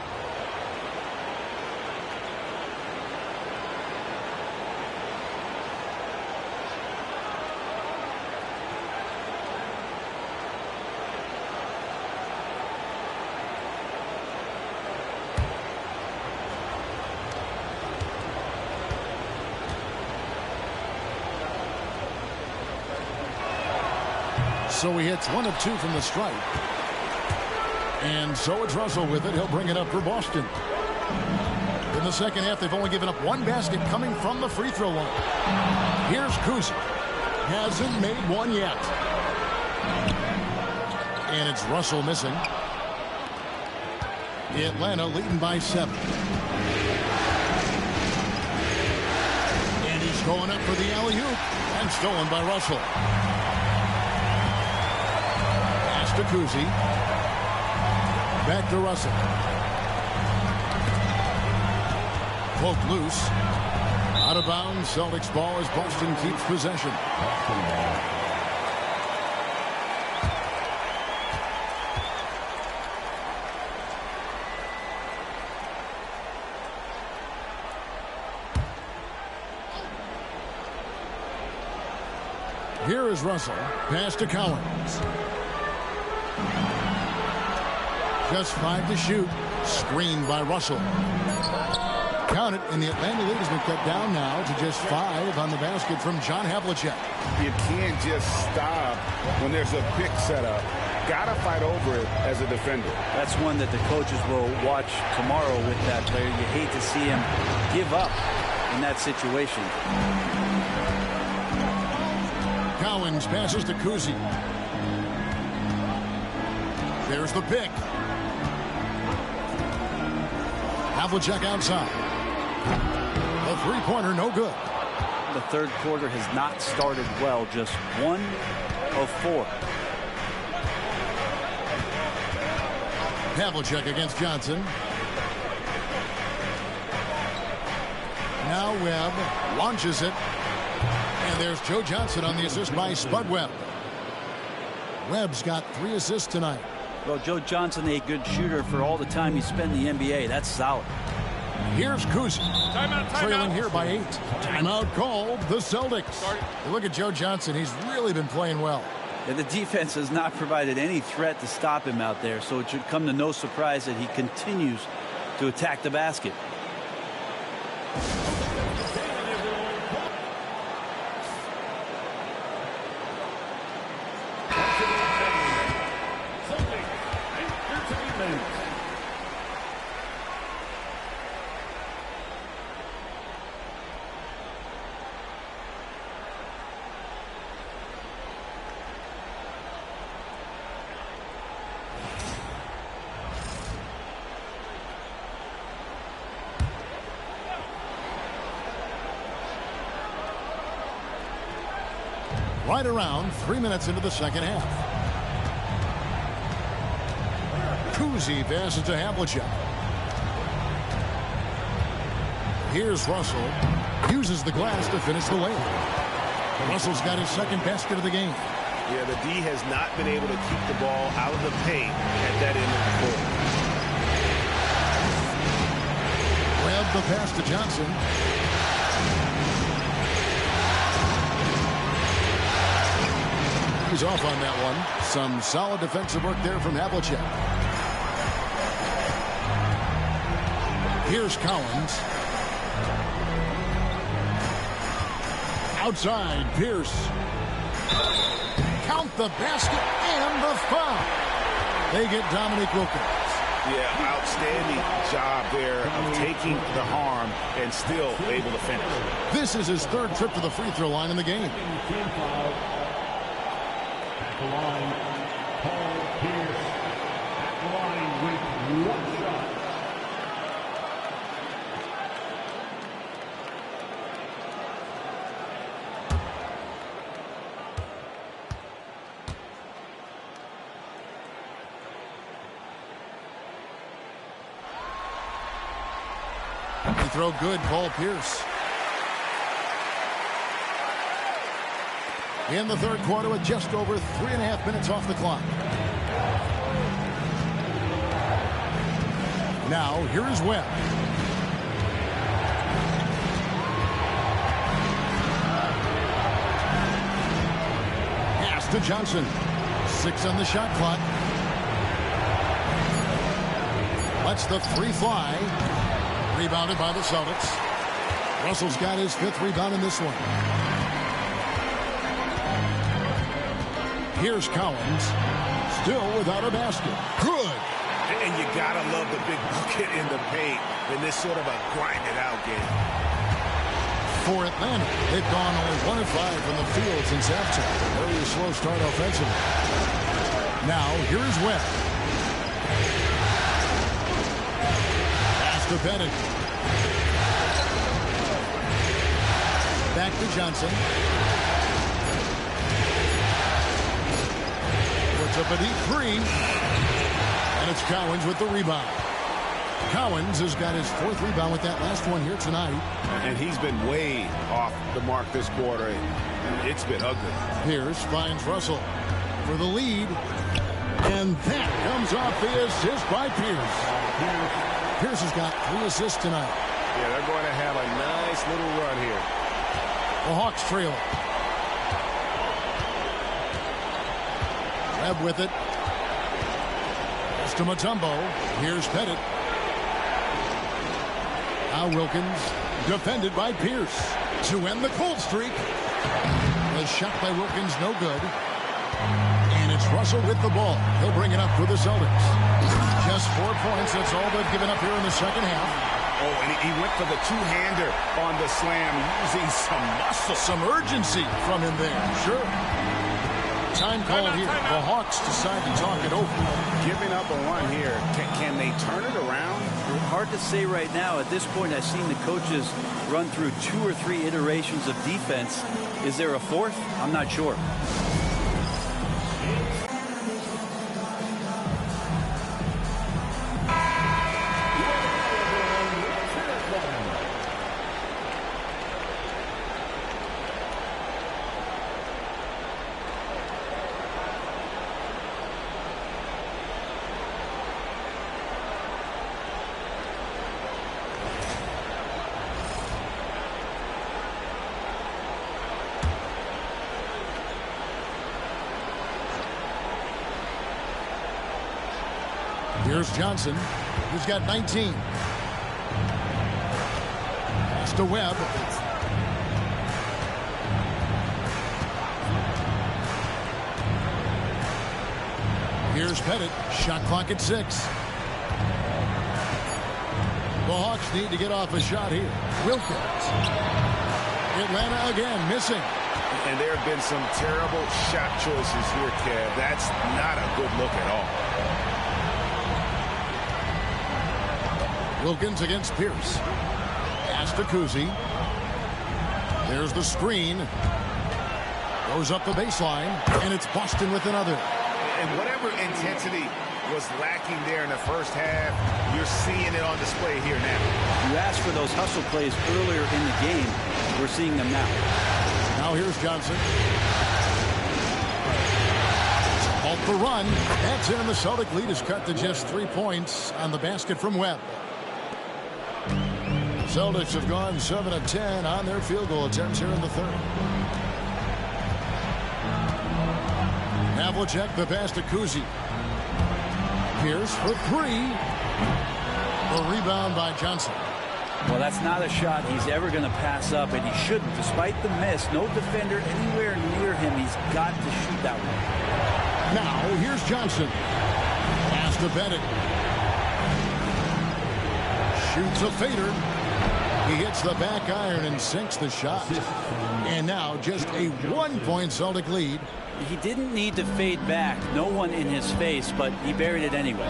So he hits 1 of 2 from the stripe. And so it's Russell with it. He'll bring it up for Boston. In the second half, they've only given up 1 basket coming from the free throw line. Here's Kuzi. Hasn't made 1 yet. And it's Russell missing. Atlanta leading by 7. And he's going up for the alley-oop. And stolen by Russell. Pass to Kuzi. Back to Russell. Poked loose. Out of bounds. Celtics ball as Boston keeps possession. Here is Russell. Pass to Collins. Just 5 to shoot. Screened by Russell. Count it, and the Atlanta lead has been cut down now to just 5 on the basket from John Havlicek. You can't just stop when there's a pick set up. Gotta fight over it as a defender. That's one that the coaches will watch tomorrow with that player. You hate to see him give up in that situation. Collins passes to Kuzi. There's the pick. Havlicek outside. A 3-pointer, no good. The third quarter has not started well. Just 1 of 4. Havlicek against Johnson. Now Webb launches it. And there's Joe Johnson on the assist by Spud Webb. Webb's got 3 assists tonight. Well, Joe Johnson, a good shooter for all the time he spent in the NBA. That's solid. Here's Kuzi. Timeout. Trailing here by 8. Timeout called the Celtics. You look at Joe Johnson. He's really been playing well. And the defense has not provided any threat to stop him out there, so it should come to no surprise that he continues to attack the basket. Right around 3 minutes into the second half. Kuzi passes to Havlicek. Here's Russell. Uses the glass to finish the layup. Russell's got his second basket of the game. Yeah, the D has not been able to keep the ball out of the paint at that end of the court. Webb the pass to Johnson. He's off on that one. Some solid defensive work there from Havlicek. Here's Collins. Outside, Pierce. Count the basket and the foul. They get Dominique Wilkins. Yeah, outstanding job there of taking the harm and still able to finish. This is his third trip to the free throw line in the game. At the line, Paul Pierce. At the line with 1 shot. Free throw good, Paul Pierce. In the third quarter with just over 3.5 minutes off the clock. Now, here is Webb. Pass to Johnson. 6 on the shot clock. Lets the three fly. Rebounded by the Celtics. Russell's got his 5th rebound in this one. Here's Collins. Still without a basket. Good. And you gotta love the big bucket in the paint in this sort of a grinded-out game. For Atlanta, they've gone only 1 of 5 from the field since halftime. Very slow start offensively. Now, here is Webb. Pass to Pettit. Back to Johnson. Puts up a deep 3. And it's Cowens with the rebound. Cowens has got his 4th rebound with that last one here tonight. And he's been way off the mark this quarter. It's been ugly. Pierce finds Russell for the lead. And that comes off the assist by Pierce. Pierce has got 3 assists tonight. Yeah, they're going to have a nice little run here. The Hawks trail it. Webb with it. Pass to Mutombo. Here's Pettit. Now Wilkins, defended by Pierce to end the cold streak. The shot by Wilkins, no good. And it's Russell with the ball. He'll bring it up for the Celtics. Just 4 points. That's all they've given up here in the second half. Oh, and he went for the two-hander on the slam, using some muscle. Some urgency from him there. Sure. Time call here. The Hawks decide to talk it over. Giving up a run here. Can they turn it around? Hard to say right now. At this point, I've seen the coaches run through 2 or 3 iterations of defense. Is there a 4th? I'm not sure. Here's Johnson, who's got 19. Pass to Webb. Here's Pettit. Shot clock at 6. The Hawks need to get off a shot here. Wilkins. Atlanta again missing. And there have been some terrible shot choices here, Kev. That's not a good look at all. Wilkins against Pierce. Pass to Kuzi. There's the screen. Goes up the baseline. And it's Boston with another. And whatever intensity was lacking there in the first half, you're seeing it on display here now. You asked for those hustle plays earlier in the game. We're seeing them now. Now Now here's Johnson. Halt the run. That's in, and the Celtic lead is cut to just 3 points on the basket from Webb. Celtics have gone 7 of 10 on their field goal attempts here in the third. Havlicek, the pass to Kuzi. Pierce for 3. The rebound by Johnson. Well, that's not a shot he's ever going to pass up, and he shouldn't. Despite the miss, no defender anywhere near him. He's got to shoot that one. Now, here's Johnson. Pass to Pettit. Shoots a fader. He hits the back iron and sinks the shot. And now just a 1-point Celtic lead. He didn't need to fade back. No one in his face, but he buried it anyway.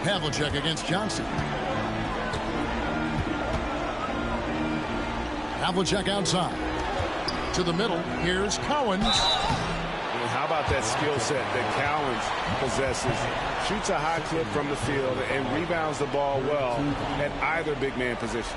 Havlicek against Johnson. Havlicek outside. To the middle. Here's Cowens. How about that skill set that Cowens possesses? Shoots a high clip from the field and rebounds the ball well at either big man position.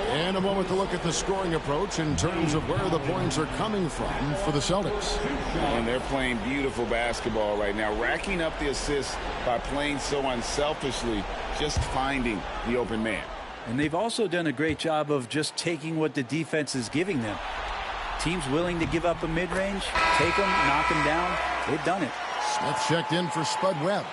And a moment to look at the scoring approach in terms of where the points are coming from for the Celtics. And they're playing beautiful basketball right now, racking up the assists by playing so unselfishly, just finding the open man. And they've also done a great job of just taking what the defense is giving them. Teams willing to give up a mid-range, take them, knock them down. They've done it. Smith checked in for Spud Webb.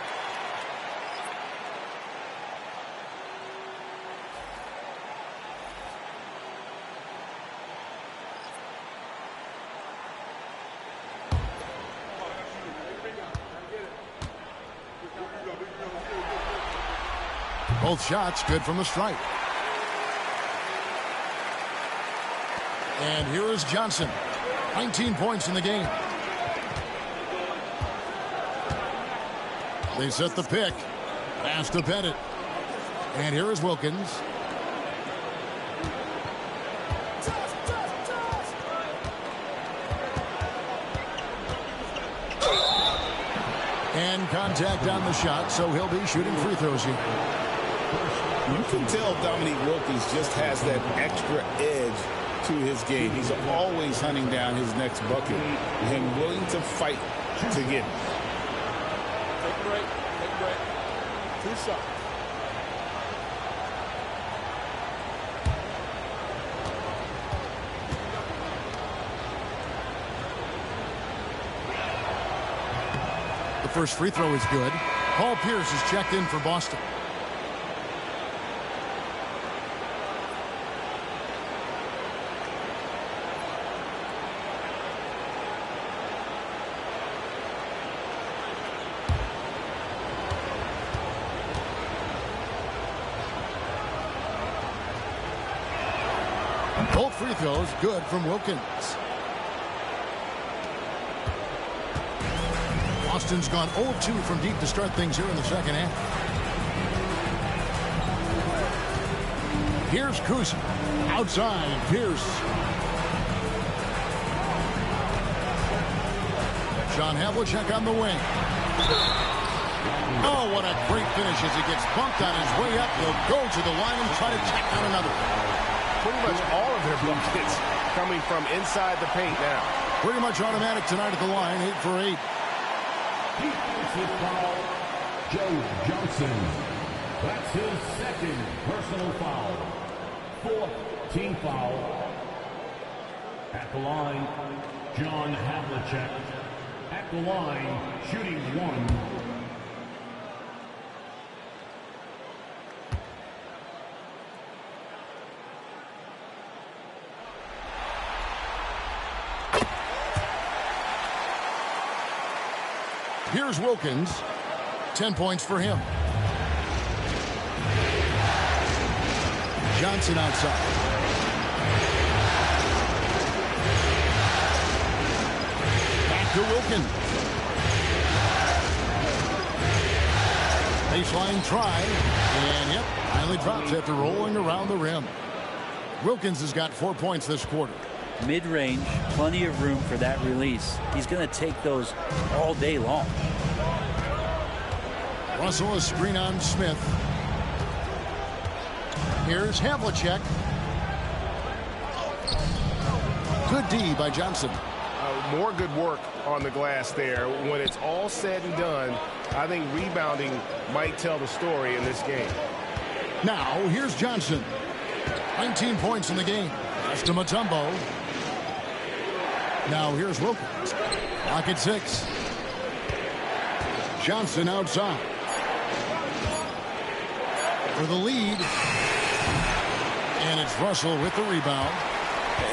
Both shots good from the stripe. And here is Johnson. 19 points in the game. They set the pick. Pass to Pettit. And here is Wilkins. And contact on the shot, so he'll be shooting free throws here. You can tell Dominique Wilkins just has that extra edge to his game. He's always hunting down his next bucket and willing to fight to get it. Take a break. Take a break. 2 shots. The first free throw is good. Paul Pierce is checked in for Boston. Both free throws good from Wilkins. Boston's gone 0-2 from deep to start things here in the second half. Here's Kuzi. Outside, Pierce. John Havlicek on the wing. Oh, what a great finish as he gets bumped on his way up. He'll go to the line and try to tack on another. Pretty much all of their buckets coming from inside the paint now. Pretty much automatic tonight at the line, 8 for 8. Defensive foul, Joe Johnson. That's his second personal foul. 4th team foul. At the line, John Havlicek. At the line, shooting 1. Here's Wilkins. 10 points for him. Johnson outside. Back to Wilkins. Baseline try. And yep, finally drops after rolling around the rim. Wilkins has got 4 points this quarter. Mid-range, plenty of room for that release. He's going to take those all day long. Russell, a screen on Smith. Here's Havlicek. Good D by Johnson. More good work on the glass there. When it's all said and done, I think rebounding might tell the story in this game. Now, here's Johnson. 19 points in the game. Pass to Mutombo. Now, here's Wilkins. Clock at 6. Johnson outside. For the lead. And it's Russell with the rebound.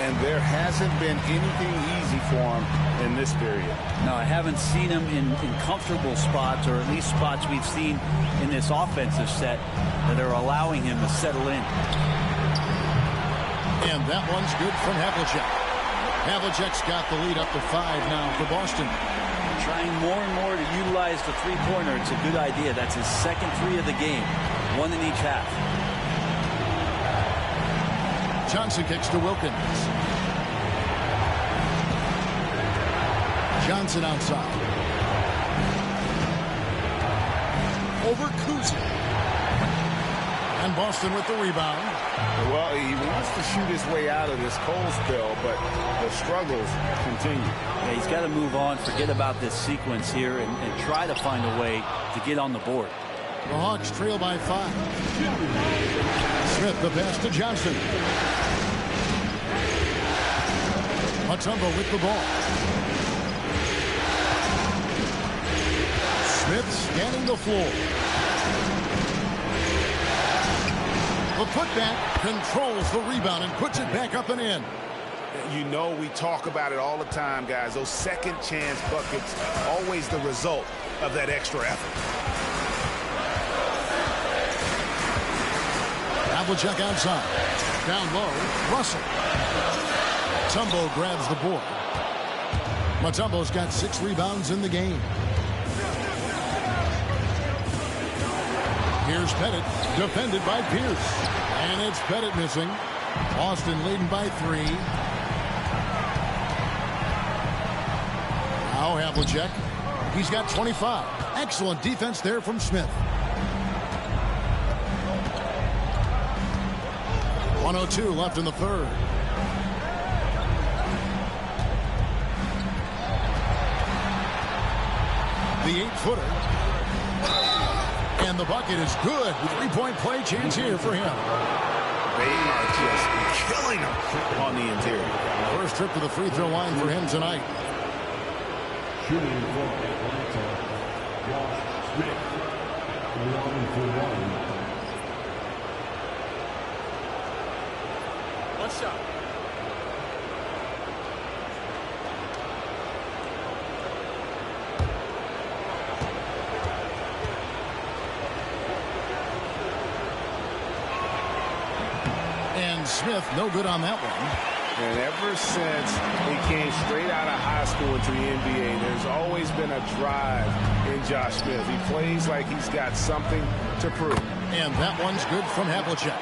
And there hasn't been anything easy for him in this period. No, I haven't seen him in comfortable spots, or at least spots we've seen in this offensive set that are allowing him to settle in. And that one's good from Havlicek. Havlicek's got the lead up to 5 now for Boston. Trying more and more to utilize the three-pointer. It's a good idea. That's his second three of the game. One in each half. Johnson kicks to Wilkins. Johnson outside. Over Kuzi. And Boston with the rebound. Well, he wants to shoot his way out of this cold spell, but the struggles continue. Yeah, he's got to move on, forget about this sequence here, and try to find a way to get on the board. The Hawks trail by 5. Smith the pass to Johnson. Mutombo with the ball. Smith scanning the floor. The putback controls the rebound and puts it back up and in. You know, we talk about it all the time, guys. Those second chance buckets, always the result of that extra effort. Havlicek outside. Down low. Russell. Mutombo grabs the board. Mutombo's got 6 rebounds in the game. Here's Pettit, defended by Pierce. And it's Pettit missing. Boston leading by 3. Now Havlicek. He's got 25. Excellent defense there from Smith. 1:02 left in the third. The 8-footer. And the bucket is good. 3-point play chance here for him. They are just killing him on the interior. First trip to the free throw line for him tonight. Shooting for Atlanta, Josh Smith, 11 for 1. One shot. And Smith, no good on that one. And ever since he came straight out of high school into the NBA, there's always been a drive in Josh Smith. He plays like he's got something to prove. And that one's good from Havlicek.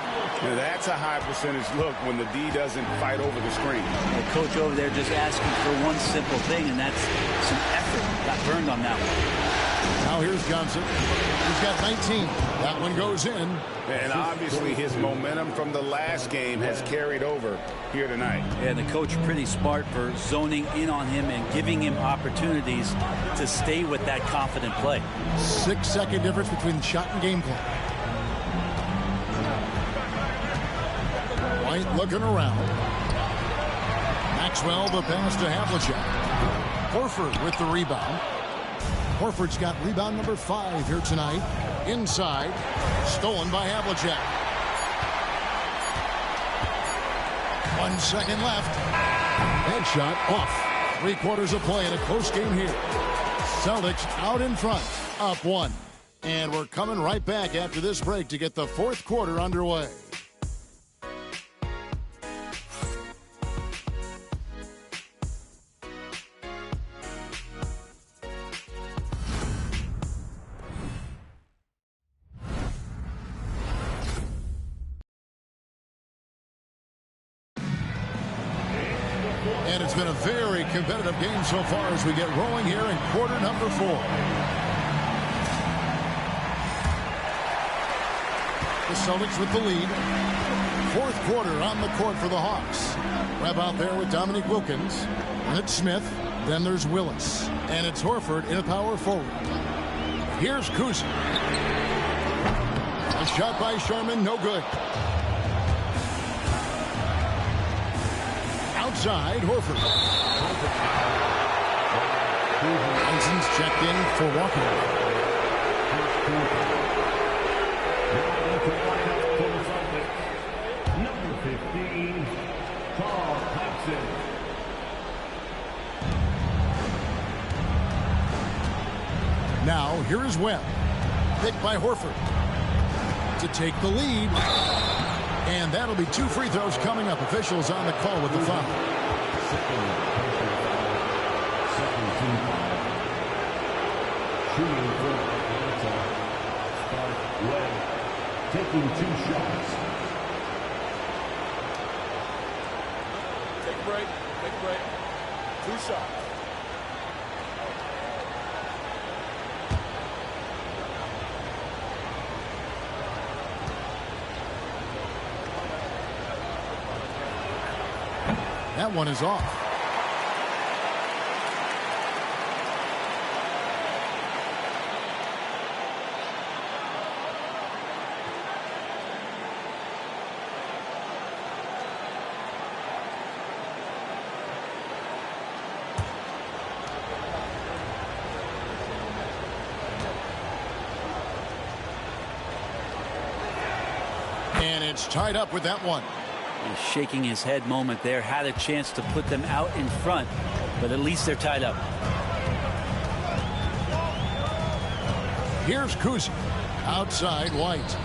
Now that's a high percentage look when the D doesn't fight over the screen. The coach over there just asking for one simple thing, and that's some effort. Got burned on that one. Now here's Johnson. He's got 19. That one goes in. And obviously his momentum from the last game has carried over here tonight. And the coach pretty smart for zoning in on him and giving him opportunities to stay with that confident play. 6-second difference between shot and game play. White looking around. Maxwell the pass to Havlicek. Horford with the rebound. Horford's got rebound number 5 here tonight. Inside. Stolen by Havlicek. 1 second left. Headshot off. 3/4 of play in a close game here. Celtics out in front. Up 1. And we're coming right back after this break to get the 4th quarter underway. And it's been a very competitive game so far as we get rolling here in quarter number 4. The Celtics with the lead. fourth quarter on the court for the Hawks. Grab out there with Dominique Wilkins. And it's Smith. Then there's Willis. And it's Horford in a power forward. Here's Kuzi. A shot by Sherman, no good. Outside, Horford. Johnson's checked in for Walker. Number 15, Carl Thompson. Now, here is Webb. Picked by Horford to take the lead. And that'll be 2 free throws coming up. Officials on the call with the foul. Shooting for Atlanta. Start Webb taking 2 shots. Take a break. Take a break. 2 shots. That one is off. And it's tied up with that one. He's shaking his head moment there. Had a chance to put them out in front, but at least they're tied up. Here's Kuzi. Outside, White.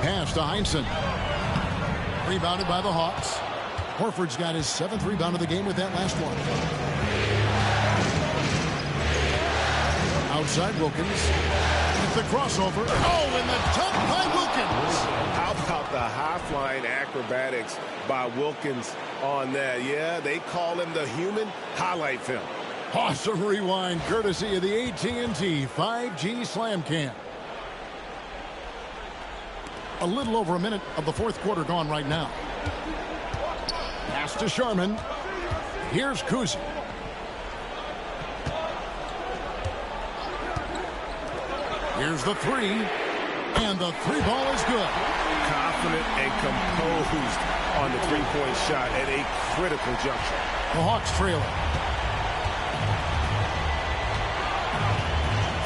Pass to Heinsohn. Rebounded by the Hawks. Horford's got his 7th rebound of the game with that last one. Outside, Wilkins. The crossover. Oh, and the dunk by Wilkins. How about the high-flying acrobatics by Wilkins on that? Yeah, they call him the human highlight film. Awesome rewind courtesy of the AT&T 5G Slam Cam. A little over a minute of the fourth quarter gone right now. Pass to Sherman. Here's Kuzi. Here's the 3, and the 3 ball is good. Confident and composed on the three-point shot at a critical juncture. The Hawks trailing.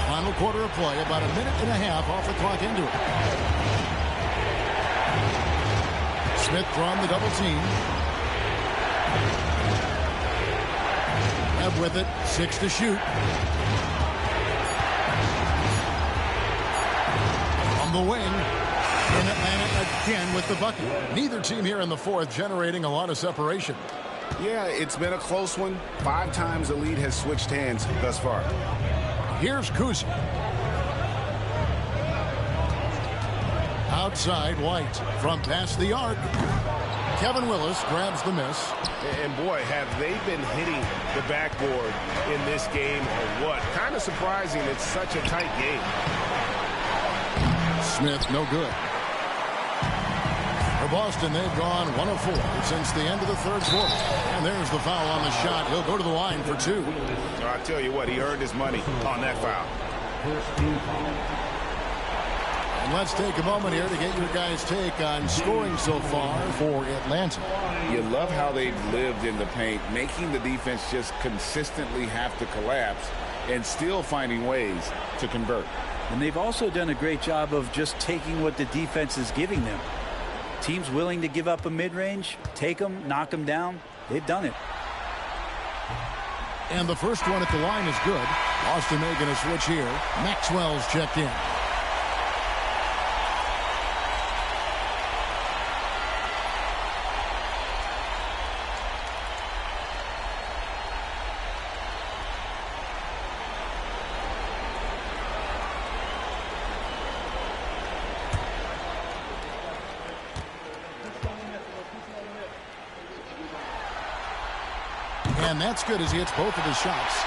Final quarter of play, about a minute and a half off the clock into it. Smith from the double team. Webb with it, 6 to shoot. The wing, and Atlanta again with the bucket. Neither team here in the fourth generating a lot of separation. Yeah, it's been a close one. 5 times the lead has switched hands thus far. Here's Kuzi. Outside, White from past the arc. Kevin Willis grabs the miss. And boy, have they been hitting the backboard in this game or what? Kind of surprising. It's such a tight game. Smith, no good. For Boston, they've gone 1 of 4 since the end of the third quarter. And there's the foul on the shot. He'll go to the line for 2. I tell you what, he earned his money on that foul. And let's take a moment here to get your guys' take on scoring so far for Atlanta. You love how they've lived in the paint, making the defense just consistently have to collapse and still finding ways to convert. And they've also done a great job of just taking what the defense is giving them. Teams willing to give up a mid-range, take them, knock them down. They've done it. And the first one at the line is good. Boston making a switch here. Maxwell's checked in. And that's good as he hits both of his shots.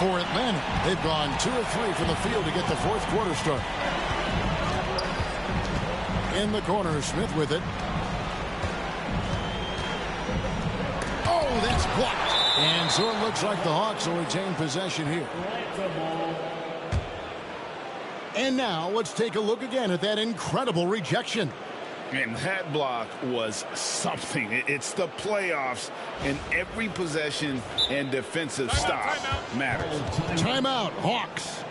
for Atlanta. They've gone 2 of 3 from the field to get the fourth quarter started. In the corner, Smith with it. Oh, that's blocked. And so it looks like the Hawks will retain possession here. And now let's take a look again at that incredible rejection. And that block was something. It's the playoffs, and every possession and defensive stop matters. Timeout, Hawks.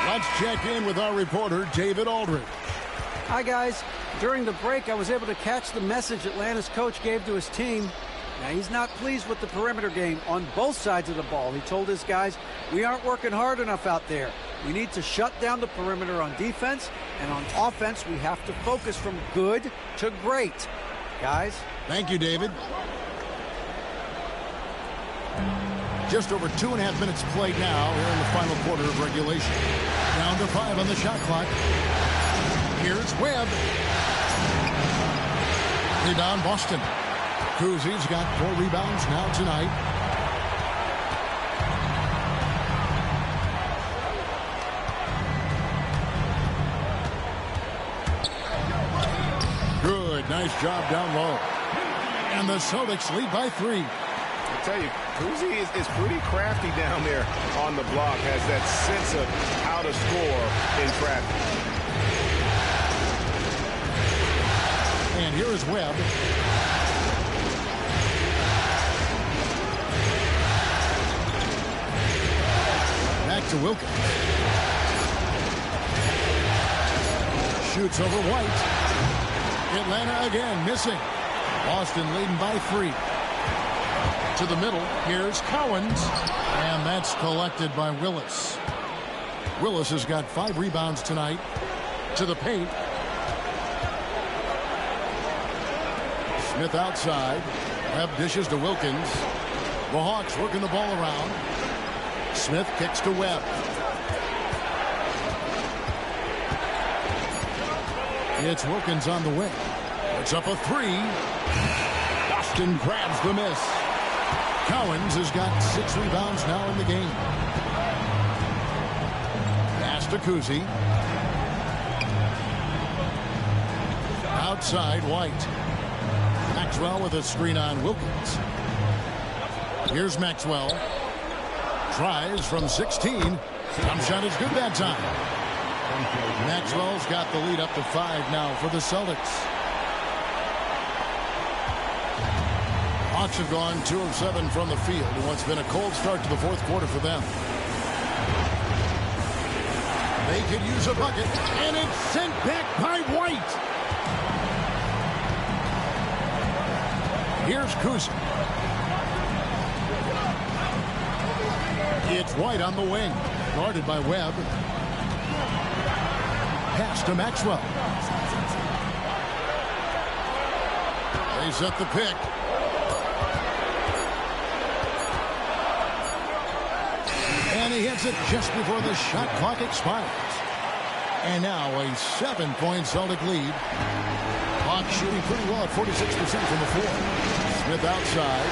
Let's check in with our reporter, David Aldridge. Hi, guys. During the break, I was able to catch the message Atlanta's coach gave to his team. Now, he's not pleased with the perimeter game on both sides of the ball. He told his guys, we aren't working hard enough out there. We need to shut down the perimeter on defense, and on offense, we have to focus from good to great. Guys? Thank you, David. Just over 2.5 minutes played now here in the final quarter of regulation. Down to 5 on the shot clock. Here's Webb. Rebound Boston. Kuzie's got 4 rebounds now tonight. Good, nice job down low. And the Celtics lead by 3. I tell you, Kuzie is pretty crafty down there on the block. Has that sense of how to score in traffic. And here is Webb. Back to Wilkins. Shoots over White. Atlanta again missing. Boston leading by 3. To the middle, here's Cowens, and that's collected by Willis. Willis has got 5 rebounds tonight. To the paint. Smith outside. Webb dishes to Wilkins. The Hawks working the ball around. Smith kicks to Webb. It's Wilkins on the wing. It's up a 3. Boston grabs the miss. Cowens has got 6 rebounds now in the game. Pass to Kuzie. Outside, White. Maxwell with a screen on Wilkins. Here's Maxwell. Tries from 16. Jump shot is good that time. Maxwell's got the lead up to 5 now for the Celtics. Hawks have gone 2 of 7 from the field in what's been a cold start to the fourth quarter for them. They could use a bucket, and it's sent back by White. Here's Kuzie. It's White on the wing, guarded by Webb. Pass to Maxwell. They set the pick. And he hits it just before the shot clock expires. And now a 7-point Celtic lead. Hawks shooting pretty well at 46% from the floor. Smith outside.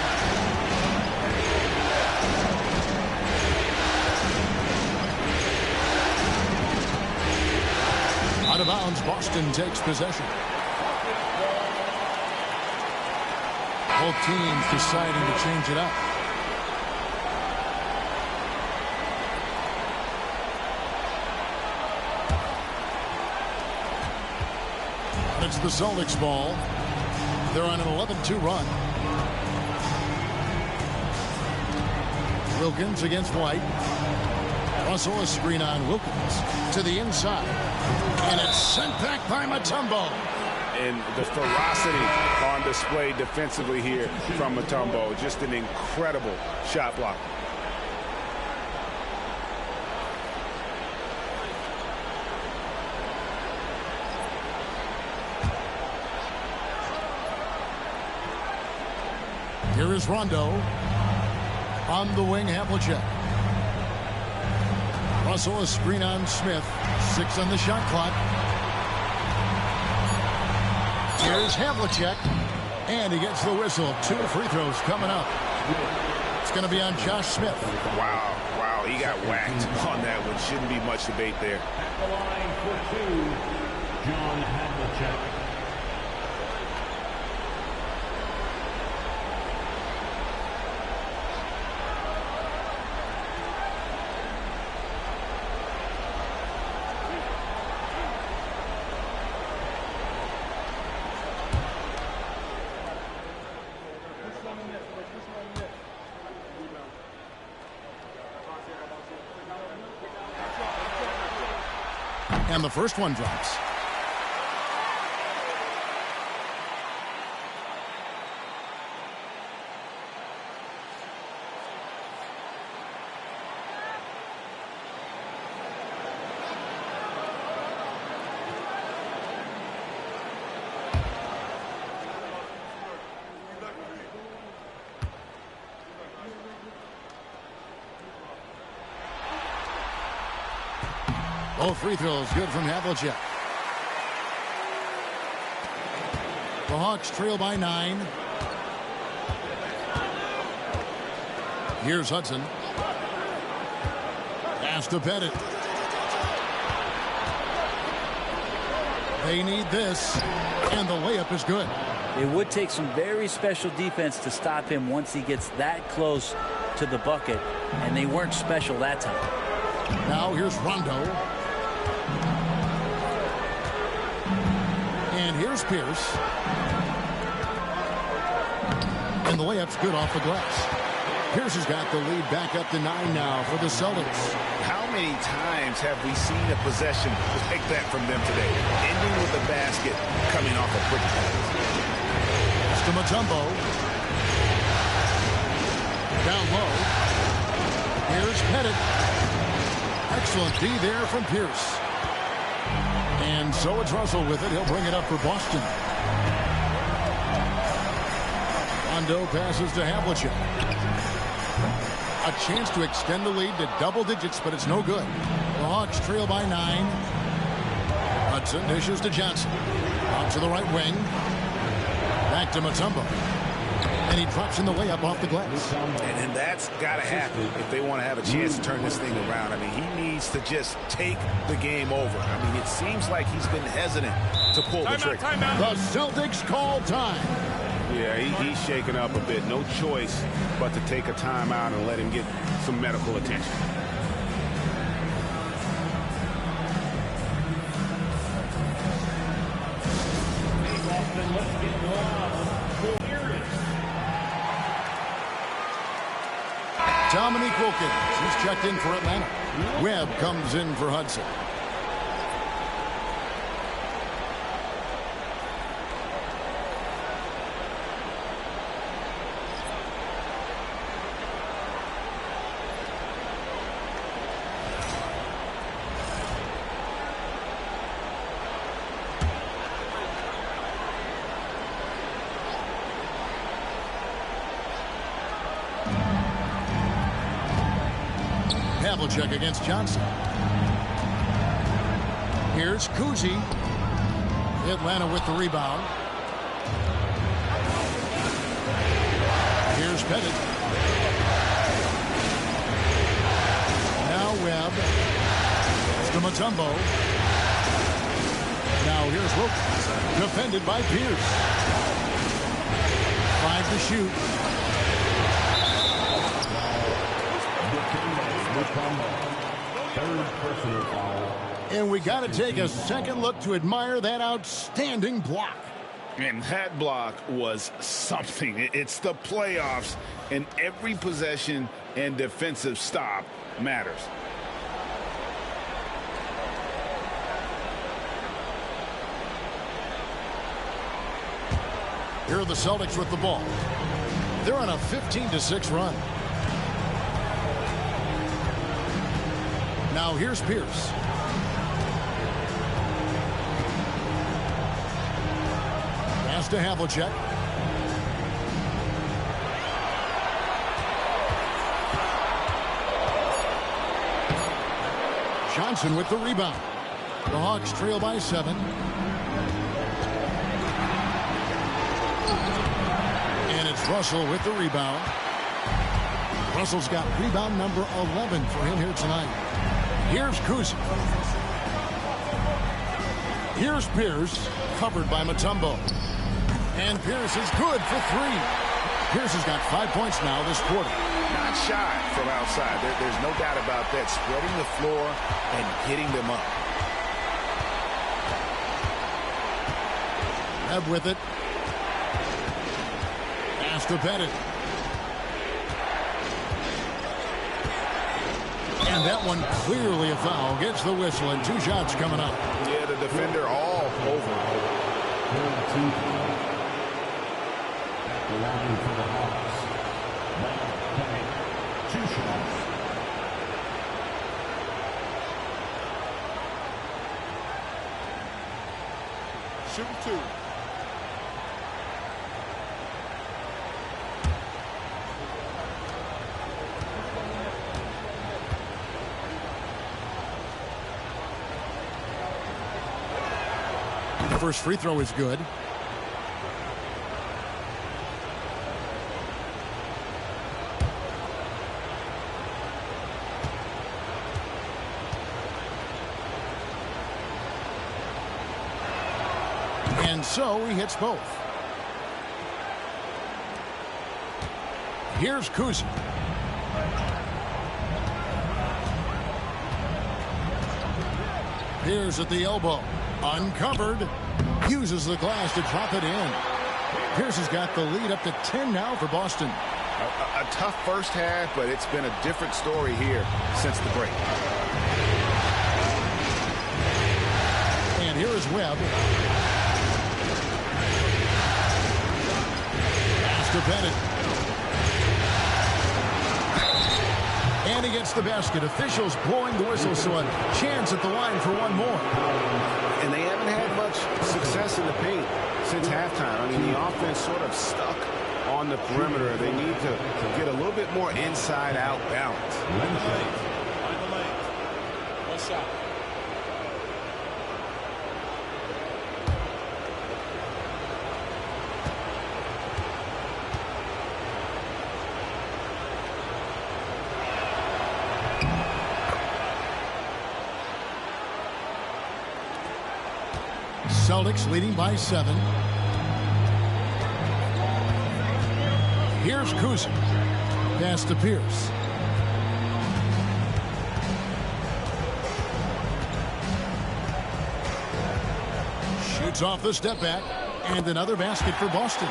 Out of bounds, Boston takes possession. Both teams deciding to change it up. It's the Celtics ball. They're on an 11-2 run. Wilkins against White. Russell a screen on Wilkins to the inside. And it's sent back by Mutombo. And the ferocity on display defensively here from Mutombo. Just an incredible shot block. Here is Rondo. On the wing, Havlicek. Russell, a screen on Smith. 6 on the shot clock. Here's Havlicek. And he gets the whistle. 2 free throws coming up. It's going to be on Josh Smith. Wow, he got whacked on that one. Shouldn't be much debate there. At the line for 2, John Havlicek. And the first one drops. Both free throws good from Havlicek. The Hawks trail by 9. Here's Hudson. Pass to Pettit. They need this, and the layup is good. It would take some very special defense to stop him once he gets that close to the bucket, and they weren't special that time. Now here's Rondo. And here's Pierce. And the layup's good off the glass. Pierce has got the lead back up to 9 now for the Celtics. How many times have we seen a possession like that from them today? Ending with a basket coming off a quick pass. It's to Mutombo. Down low. Here's Pettit. Excellent D there from Pierce. And so it's Russell with it. He'll bring it up for Boston. Rondo passes to Havlicek. A chance to extend the lead to double digits, but it's no good. The Hawks trail by 9. Hudson dishes to Johnson. Out to the right wing. Back to Mutombo. And he drops in the layup off the glass. And that's got to happen if they want to have a chance to turn this thing around. I mean, he needs to just take the game over. I mean, it seems like he's been hesitant to pull the trigger. The Celtics call time. Yeah, he's shaking up a bit. No choice but to take a timeout and let him get some medical attention. Dominique Wilkins, he's checked in for Atlanta. Webb comes in for Hudson. Havlicek against Johnson. Here's Kuzi. Atlanta with the rebound. Here's Pettit. Now Webb. It's to Mutombo. Now here's Wilkins. Defended by Pierce. 5 to shoot. And we got to take a second look to admire that outstanding block. And that block was something. It's the playoffs, and every possession and defensive stop matters. Here are the Celtics with the ball. They're on a 15-6 run. Now here's Pierce. Pass to Havlicek. Johnson with the rebound. The Hawks trail by 7. And it's Russell with the rebound. Russell's got rebound number 11 for him here tonight. Here's Kuz. Here's Pierce, covered by Mutombo. And Pierce is good for 3. Pierce has got 5 points now this quarter. Not shy from outside. There's no doubt about that. Spreading the floor and getting them up. Webb with it. Pass to Pettit. And that one clearly a foul. Gets the whistle and 2 shots coming up. Yeah, the defender all over. The line for the Hawks. 2 shots. Shooting 2. The first free throw is good. And so he hits both. Here's Kuz. Here's at the elbow. Uncovered. Uses the glass to drop it in. Pierce has got the lead up to 10 now for Boston. A tough first half, but it's been a different story here since the break. And here is Webb. Pass to Pettit. And he gets the basket. Officials blowing the whistle, so a chance at the line for one more. And they haven't had much success in the paint since halftime. I mean, the offense sort of stuck on the perimeter. They need to get a little bit more inside-out balance. Find the lane. One shot. Celtics leading by 7. Here's Kuz. Pass to Pierce. Shoots off the step back. And another basket for Boston.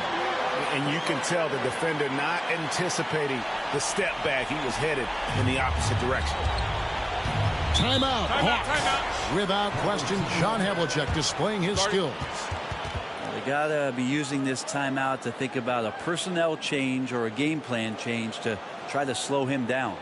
And you can tell the defender not anticipating the step back. He was headed in the opposite direction. Timeout. Timeout. Without question, John Havlicek displaying his skills. They got to be using this timeout to think about a personnel change or a game plan change to try to slow him down.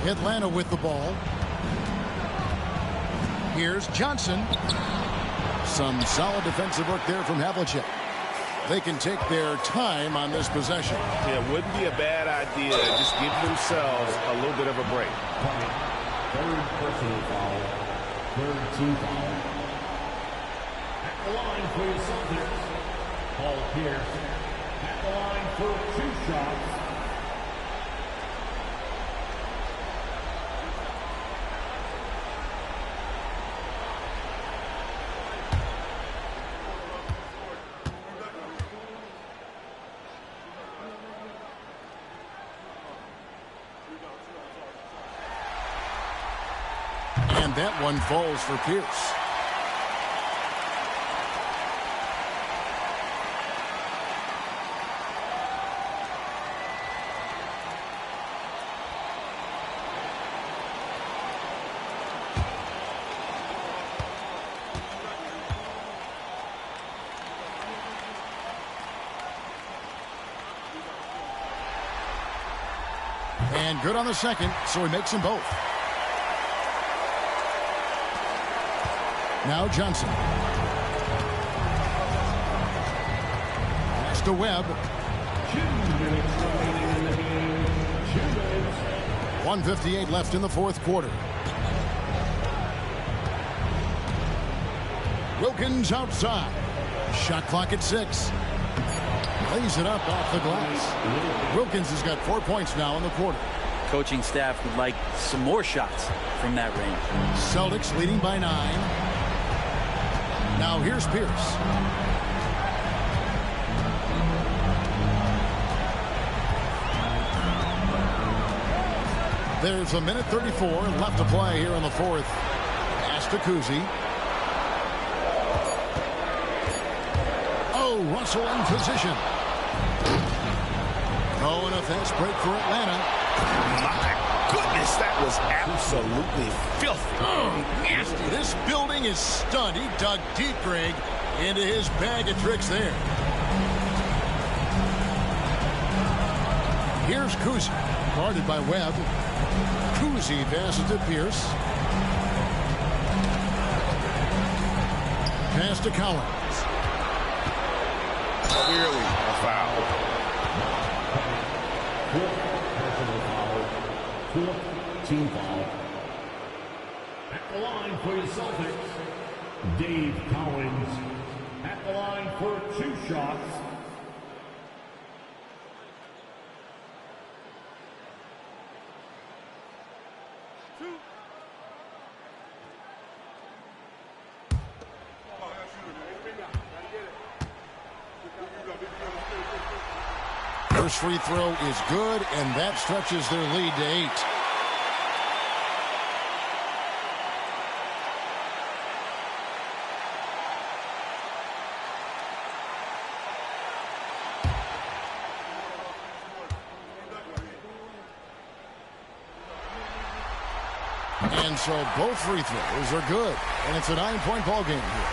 Atlanta with the ball. Here's Johnson. Some solid defensive work there from Havlicek. They can take their time on this possession. Yeah, it wouldn't be a bad idea. Just give themselves a little bit of a break. Third personal foul. Third team foul. At the line for the Celtics, Paul Pierce. At the line for 2 shots. And that one falls for Pierce. And good on the second, so he makes them both. Now Johnson. Pass to Webb. 1:58 left in the fourth quarter. Wilkins outside. Shot clock at 6. Lays it up off the glass. Wilkins has got 4 points now in the quarter. Coaching staff would like some more shots from that range. Celtics leading by 9. Now here's Pierce. There's a minute 34 left to play here in the fourth. Pass to Kuzi. Oh, Russell in position. Oh, and a fast break for Atlanta. My goodness, that was absolutely filthy. Oh, nasty. This building is stunned. He dug deep, Greg, into his bag of tricks there. Here's Kuzi, guarded by Webb. Kuzi passes to Pierce. Pass to Collins. Clearly a foul. Fourth team foul. At the line for the Celtics, Dave Collins. At the line for 2 shots. First free throw is good, and that stretches their lead to 8. And so both free throws are good, and it's a 9-point ball game here.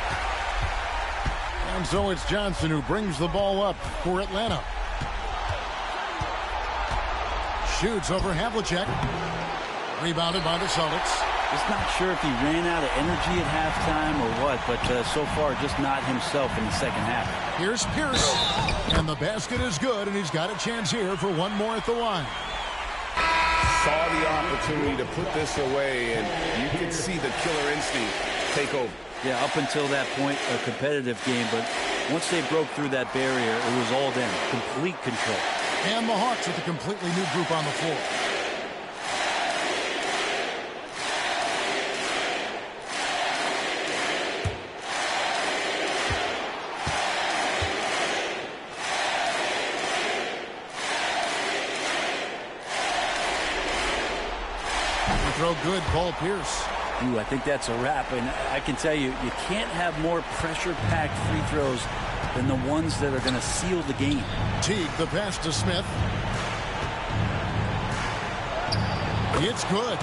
And so it's Johnson who brings the ball up for Atlanta. Shoots over Havlicek. Rebounded by the Celtics. Just not sure if he ran out of energy at halftime or what, but so far just not himself in the second half. Here's Pierce. And the basket is good, and he's got a chance here for one more at the line. Saw the opportunity to put this away, and you could see the killer instinct take over. Yeah, up until that point, a competitive game, but once they broke through that barrier, it was all them. Complete control. And the Hawks with a completely new group on the floor. Throw good, Paul Pierce. Ooh, I think that's a wrap, and I can tell you, you can't have more pressure-packed free throws than the ones that are going to seal the game. Teague, the pass to Smith. It's good.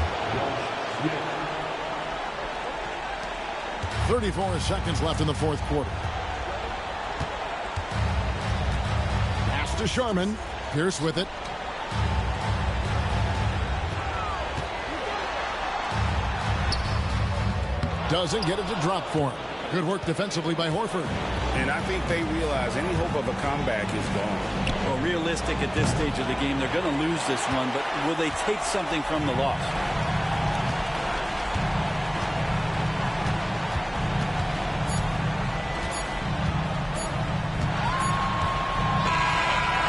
34 seconds left in the fourth quarter. Pass to Sharman. Pierce with it. Doesn't get it to drop for him. Good work defensively by Horford. And I think they realize any hope of a comeback is gone. Well, realistic at this stage of the game, they're going to lose this one, but will they take something from the loss?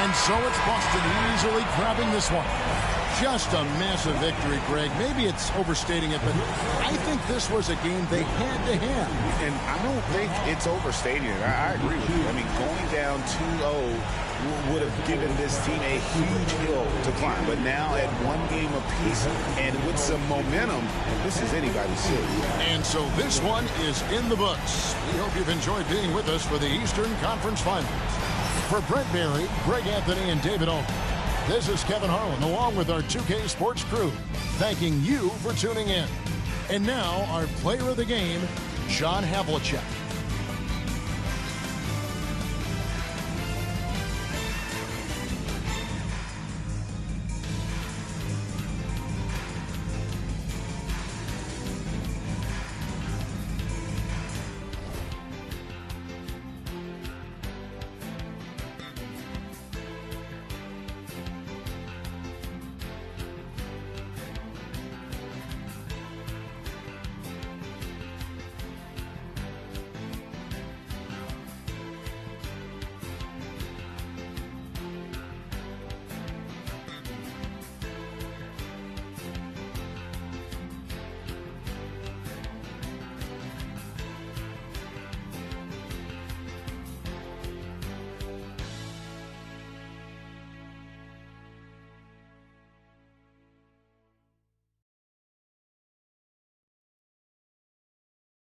And so it's Boston easily grabbing this one. Just a massive victory, Greg. Maybe it's overstating it, but I think this was a game they had to have. And I don't think it's overstating it. I agree with you. I mean, going down 2-0 would have given this team a huge hill to climb. But now at one game apiece and with some momentum, this is anybody's series. And so this one is in the books. We hope you've enjoyed being with us for the Eastern Conference Finals. For Brent Berry, Greg Anthony, and David Owen, this is Kevin Harlan along with our 2K Sports crew, thanking you for tuning in. And now our player of the game, John Havlicek.